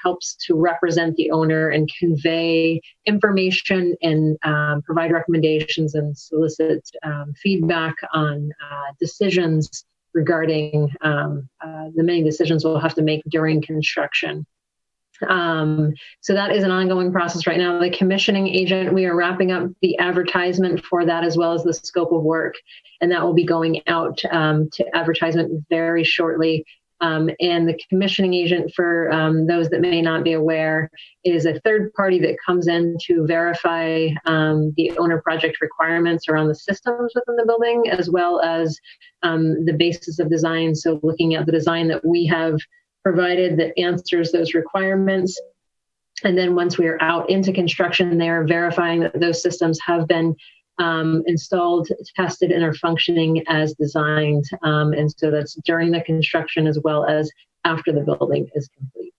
helps to represent the owner and convey information and provide recommendations and solicit feedback on decisions regarding the many decisions we'll have to make during construction. So that is an ongoing process right now. The commissioning agent, we are wrapping up the advertisement for that, as well as the scope of work, and that will be going out to advertisement very shortly. And the commissioning agent, for those that may not be aware, is a third party that comes in to verify the owner project requirements around the systems within the building, as well as the basis of design. So looking at the design that we have provided that answers those requirements. And then once we are out into construction, they're verifying that those systems have been installed, tested, and are functioning as designed. And so that's during the construction as well as after the building is complete.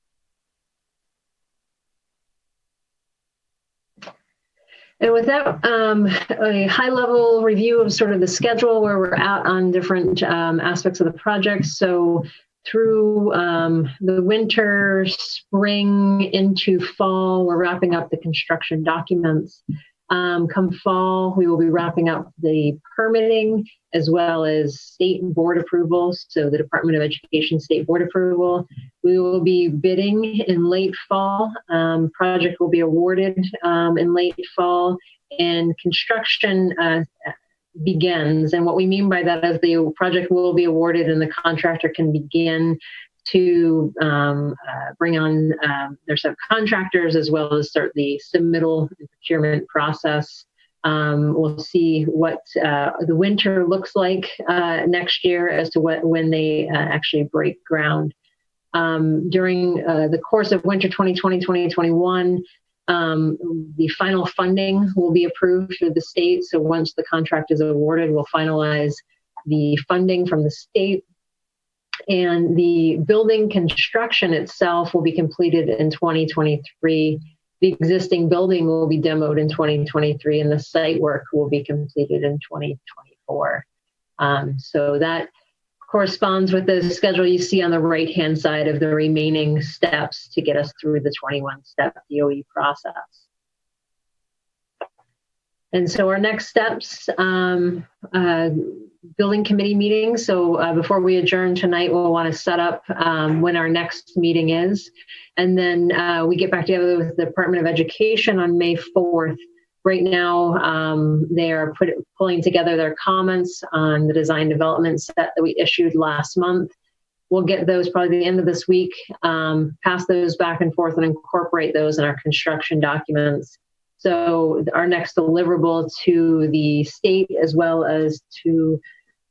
And with that, a high-level review of sort of the schedule where we're at on different aspects of the project. So through the winter, spring, into fall, we're wrapping up the construction documents. Come fall, we will be wrapping up the permitting as well as state board approvals. So the Department of Education state board approval. We will be bidding in late fall. Project will be awarded in late fall, and construction begins. And what we mean by that is the project will be awarded and the contractor can begin to bring on their subcontractors, as well as start the submittal and procurement process. We'll see what the winter looks like next year as to when they actually break ground. During the course of winter 2020-2021, the final funding will be approved through the state. So once the contract is awarded, we'll finalize the funding from the state. And the building construction itself will be completed in 2023. The existing building will be demoed in 2023, and the site work will be completed in 2024. So that corresponds with the schedule you see on the right-hand side of the remaining steps to get us through the 21-step DOE process. And so our next steps, building committee meetings. So before we adjourn tonight, we'll want to set up when our next meeting is. And then we get back together with the Department of Education on May 4th. Right now, they are pulling together their comments on the design development set that we issued last month. we'll get those probably the end of this week, pass those back and forth and incorporate those in our construction documents. So our next deliverable to the state as well as to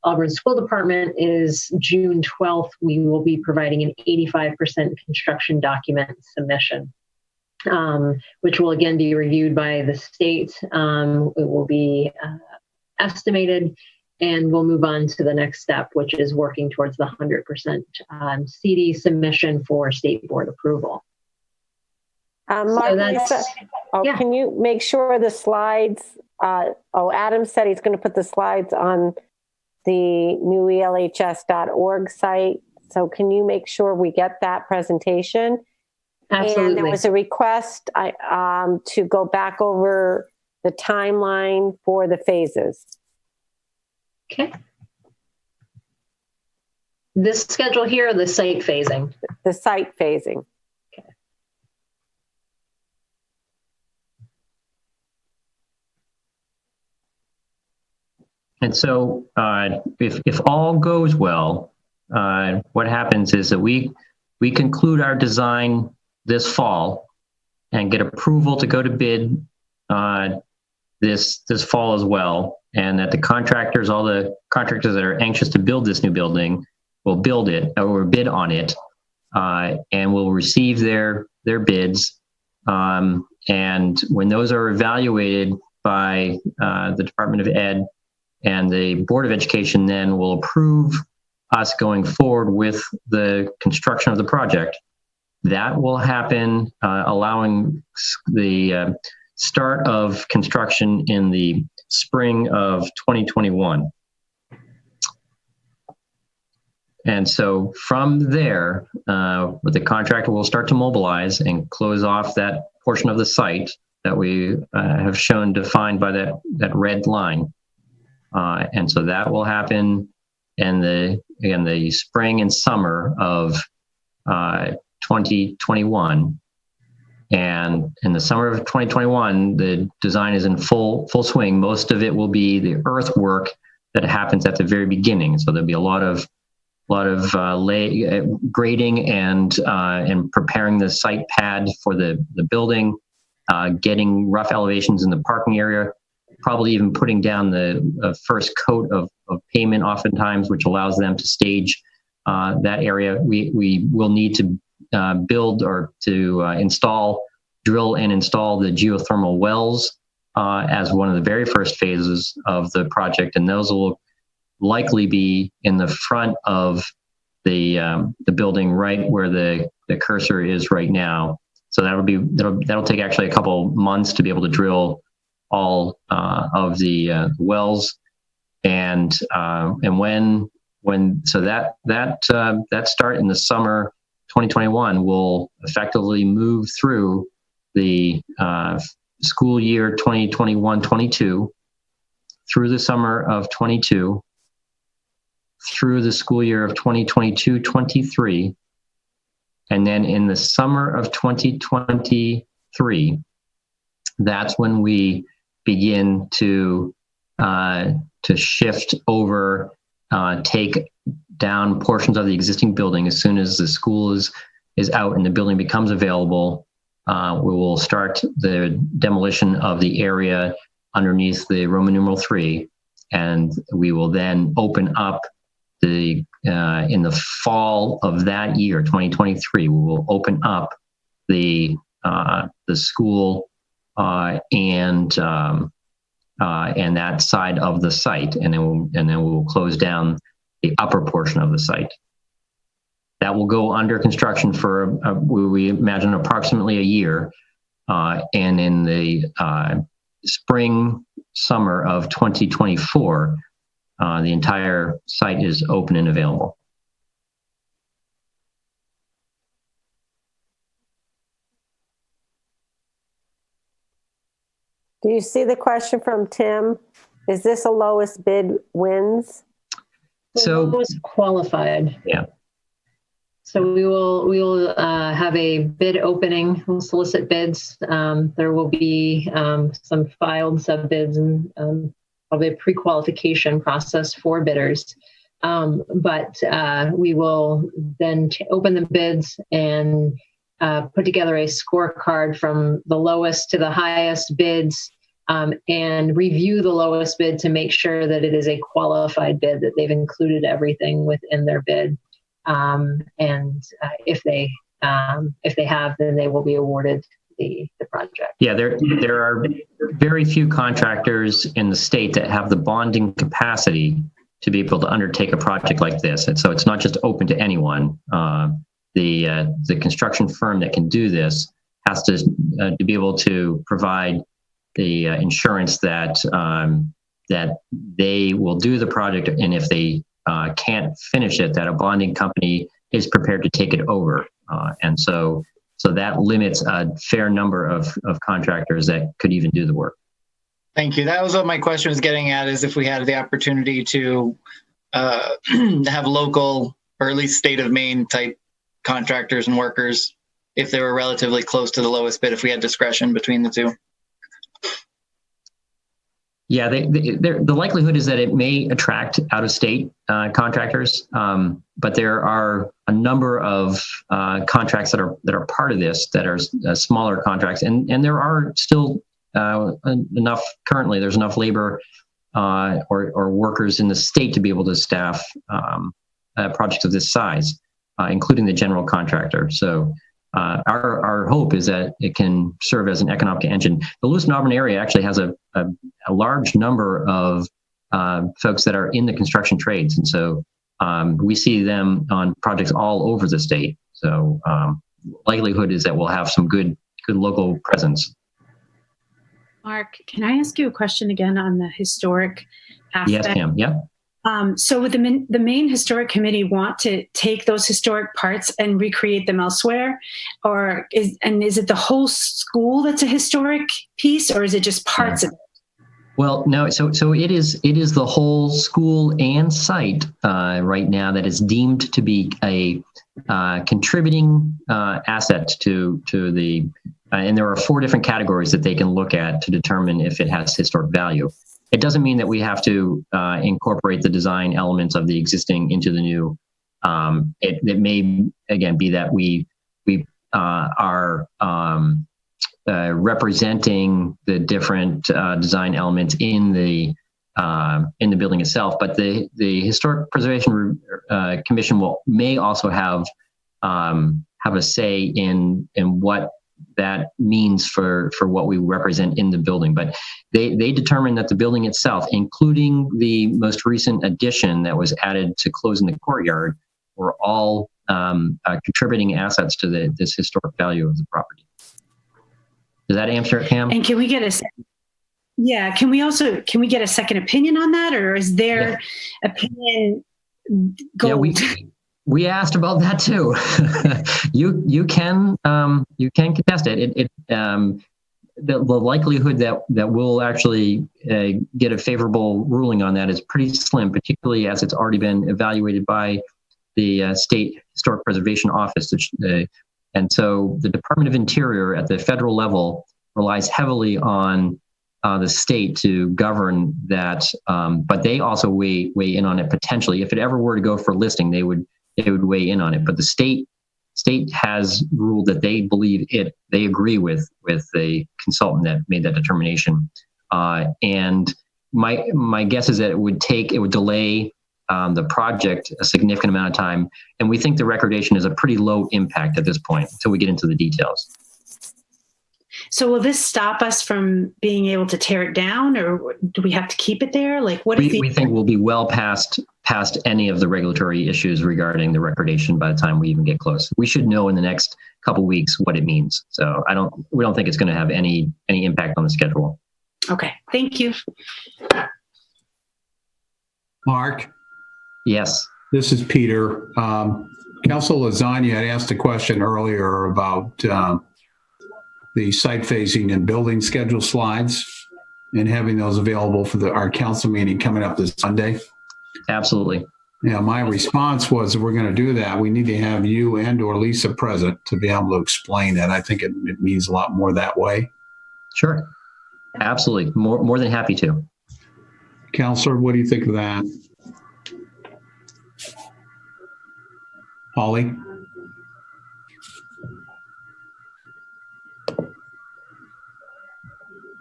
Auburn School Department is June 12th. We will be providing an 85% construction document submission, which will again be reviewed by the state. It will be estimated, and we'll move on to the next step, which is working towards the 100% CD submission for state board approval. Mark, Lisa, can you make sure the slides, Adam said he's going to put the slides on the new elhs.org site. So can you make sure we get that presentation? Absolutely. And there was a request to go back over the timeline for the phases. Okay. This schedule here, or the site phasing? The site phasing. Okay. And so if all goes well, what happens is that we conclude our design this fall and get approval to go to bid this fall as well, and that the contractors, all the contractors that are anxious to build this new building, will build it or bid on it, and will receive their bids. And when those are evaluated by the Department of Ed and the Board of Education, then will approve us going forward with the construction of the project. That will happen, allowing the start of construction in the spring of 2021. And so from there, the contractor will start to mobilize and close off that portion of the site that we have shown defined by that red line. And so that will happen in the spring and summer of 2021. And in the summer of 2021, the design is in full swing. Most of it will be the earthwork that happens at the very beginning. So there'll be a lot of grading and preparing the site pad for the building, getting rough elevations in the parking area, probably even putting down the first coat of pavement oftentimes, which allows them to stage that area. We will need to build or to drill and install the geothermal wells as one of the very first phases of the project, and those will likely be in the front of the building, right where the cursor is right now. So that'll take actually a couple months to be able to drill all of the wells, and when so that start in the summer 2021 will effectively move through the school year 2021-22, through the summer of 22, through the school year of 2022-23, and then in the summer of 2023, that's when we begin to shift over, take down portions of the existing building. As soon as the school is out and the building becomes available, we will start the demolition of the area underneath the Roman numeral 3, and we will then open up in the fall of that year, 2023. We will open up the school and that side of the site, and then we will close down the upper portion of the site. That will go under construction for we imagine approximately a year, and in the spring summer of 2024, the entire site is open and available. Do you see the question from Tim? Is this a lowest bid wins? So lowest qualified. Yeah. So we will have a bid opening. We'll solicit bids. There will be some filed sub bids and probably a pre-qualification process for bidders. But we will then open the bids and put together a scorecard from the lowest to the highest bids, and review the lowest bid to make sure that it is a qualified bid, that they've included everything within their bid. If they have, then they will be awarded the project. Yeah, there are very few contractors in the state that have the bonding capacity to be able to undertake a project like this. And so it's not just open to anyone. The construction firm that can do this has to be able to provide the insurance that that they will do the project, and if they can't finish it, that a bonding company is prepared to take it over. And so that limits a fair number of contractors that could even do the work. Thank you. That was what my question was getting at, is if we had the opportunity to have local, or at least state of Maine type contractors and workers, if they were relatively close to the lowest bid, if we had discretion between the two. Yeah, the likelihood is that it may attract out-of-state contractors, but there are a number of contracts that are part of this that are smaller contracts, and there are still enough currently. There's enough labor or workers in the state to be able to staff projects of this size, including the general contractor. So our hope is that it can serve as an economic engine. The Lewiston Auburn area actually has a large number of folks that are in the construction trades. And so we see them on projects all over the state. So likelihood is that we'll have some good local presence. Mark, can I ask you a question again on the historic aspect? Yes, Pam. Yeah. So would the Maine Historic Committee want to take those historic parts and recreate them elsewhere? Is it the whole school that's a historic piece, or is it just parts of it? Well, no. So it is the whole school and site right now that is deemed to be a contributing asset to the. And there are 4 different categories that they can look at to determine if it has historic value. It doesn't mean that we have to incorporate the design elements of the existing into the new. It may again be that we are representing the different design elements in the building itself, but the Historic Preservation Commission may also have a say in what that means for what we represent in the building. But they determined that the building itself, including the most recent addition that was added to closing the courtyard, were all contributing assets to this historic value of the property. Does that answer it, Pam? And can we get can we get a second opinion on that, or is their opinion gold? Yeah, we asked about that too. you can contest it. The likelihood that we'll actually get a favorable ruling on that is pretty slim, particularly as it's already been evaluated by the State Historic Preservation Office. And so the Department of Interior at the federal level relies heavily on the state to govern that, but they also weigh in on it potentially. If it ever were to go for listing, they would weigh in on it. But the state has ruled that they believe they agree with the consultant that made that determination. And my guess is that it would delay the project a significant amount of time. And we think the recordation is a pretty low impact at this point until we get into the details. So will this stop us from being able to tear it down, or do we have to keep it there? Like, what we think we'll be well past any of the regulatory issues regarding the recordation by the time we even get close. We should know in the next couple of weeks what it means. So we don't think it's going to have any impact on the schedule. Okay, thank you. Mark? Yes. This is Peter. Council Lasagna had asked a question earlier about the site phasing and building schedule slides and having those available for our council meeting coming up this Sunday. Absolutely. Yeah, my response was, if we're going to do that, we need to have you and or Lisa present to be able to explain it. I think it means a lot more that way. Sure. Absolutely. More than happy to. Counselor, what do you think of that? Holly?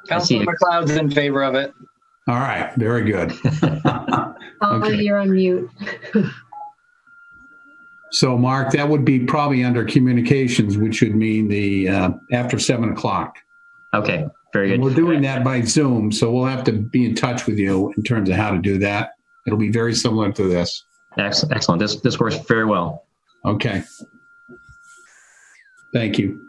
Councilor McLeod's in favor of it. All right, very good. Holly, you're on mute. So, Mark, that would be probably under communications, which would mean the after 7 o'clock. Okay, very And good. we're doing that by Zoom, so we'll have to be in touch with you in terms of how to do that. It'll be very similar to this. Excellent. This works very well. Okay. Thank you.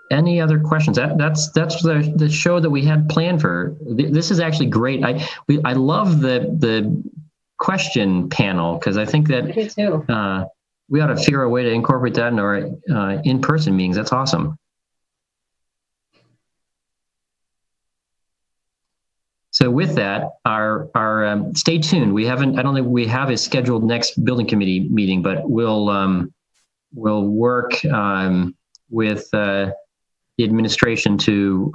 Any other questions? That's the show that we had planned for. This is actually great. I love the question panel because I think that Me too. we ought to figure out a way to incorporate that in our in-person meetings. That's awesome. So with that, our stay tuned. I don't think we have a scheduled next building committee meeting, but we'll work with the administration to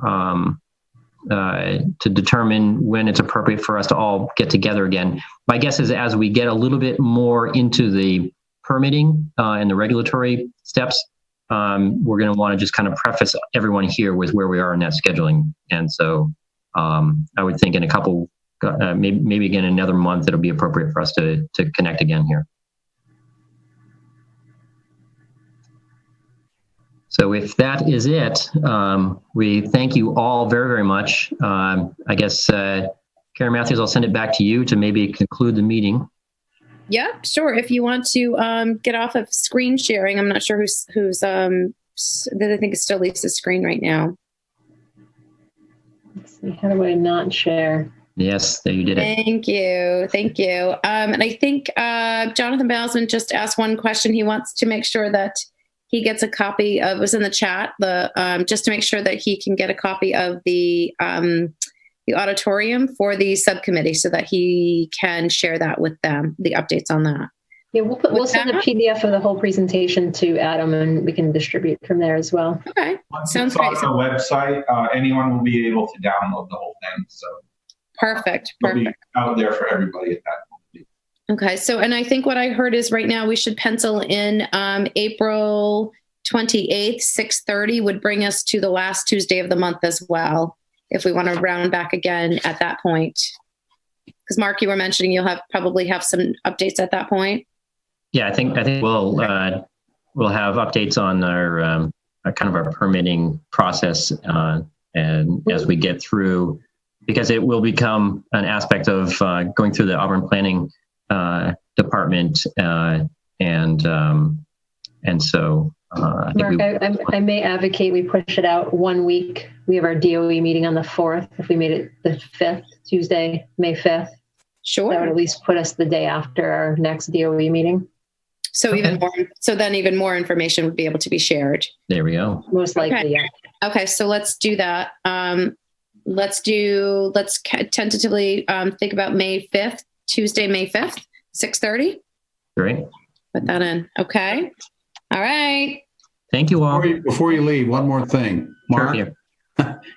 determine when it's appropriate for us to all get together again. My guess is as we get a little bit more into the permitting and the regulatory steps, we're going to want to just kind of preface everyone here with where we are in that scheduling. And so I would think in a couple, maybe again another month, it'll be appropriate for us to connect again here. So if that is it, we thank you all very, very much. I guess, Karen Matthews, I'll send it back to you to maybe conclude the meeting. Yeah, sure. If you want to get off of screen sharing, I'm not sure who's I think it's still Lisa's screen right now. Let's see, how do I not share? Yes, there you did it. Thank you. And I think Jonathan Balsman just asked one question. He wants to make sure that he gets a copy of, it was in the chat, just to make sure that he can get a copy of the auditorium for the subcommittee so that he can share that with them, the updates on that. Yeah, we'll send a PDF of the whole presentation to Adam and we can distribute from there as well. Okay, Once sounds it's on great. the website, anyone will be able to download the whole thing. So Perfect. it'll be out there for everybody at that point. Okay, so, and I think what I heard is right now we should pencil in April 28th, 6:30 would bring us to the last Tuesday of the month as well, if we want to round back again at that point. Because Mark, you were mentioning you'll probably have some updates at that point. Yeah, I think we'll have updates on our kind of our permitting process, and as we get through, because it will become an aspect of going through the Auburn Planning department, and so I think Mark, I may advocate we push it out 1 week. We have our DOE meeting on the 4th. If we made it the 5th, Tuesday, May 5th, sure, that would at least put us the day after our next DOE meeting. So then even more information would be able to be shared. There we go. Most likely, yeah. Okay, so let's do that. Let's tentatively think about May 5th, Tuesday, May 5th, 6:30. Great. Put that in. Okay. All right. Thank you all. Before you leave, one more thing. Mark, Sure.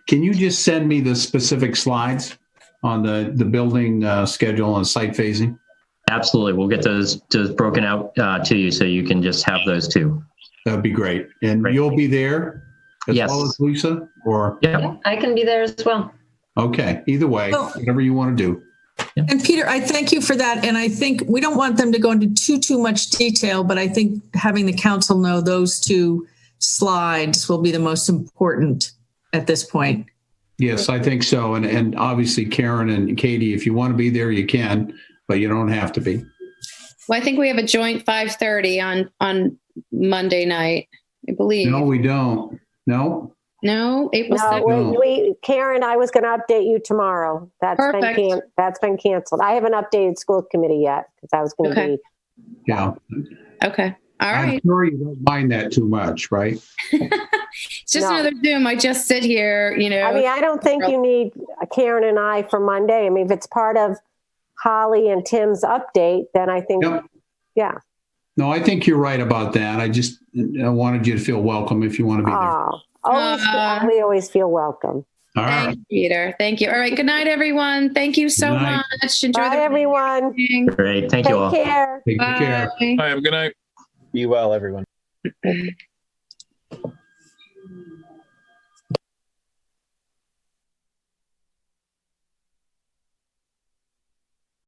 can you just send me the specific slides on the building schedule and site phasing? Absolutely. We'll get those broken out to you so you can just have those too. That'd be great. And you'll be there as Yes. well as Lisa? Or Yeah, I can be there as well. Okay. Either way, whatever you want to do. And Peter, I thank you for that. And I think we don't want them to go into too much detail, but I think having the council know those two slides will be the most important at this point. Yes, I think so. And obviously Karen and Katie, if you want to be there, you can, but you don't have to be. Well, I think we have a joint 5:30 on Monday night, I believe. No, we don't. No? No, April 2nd. No, Karen, I was going to update you tomorrow. That's been canceled. I haven't updated school committee yet because I was going to be. Yeah. Okay. All right. I'm sure you don't mind that too much, right? It's just another Zoom. I just sit here, I mean, I don't think you need Karen and I for Monday. I mean, if it's part of Holly and Tim's update, then I think, yeah. No, I think you're right about that. I wanted you to feel welcome if you want to be there. We always feel welcome. All right. Thank you, Peter. Thank you. All right. Good night, everyone. Thank you so Good night. much. Enjoy Bye, everyone. Great. Thank you all. Take care. Take care. Bye. All right, have a good night. Be well, everyone.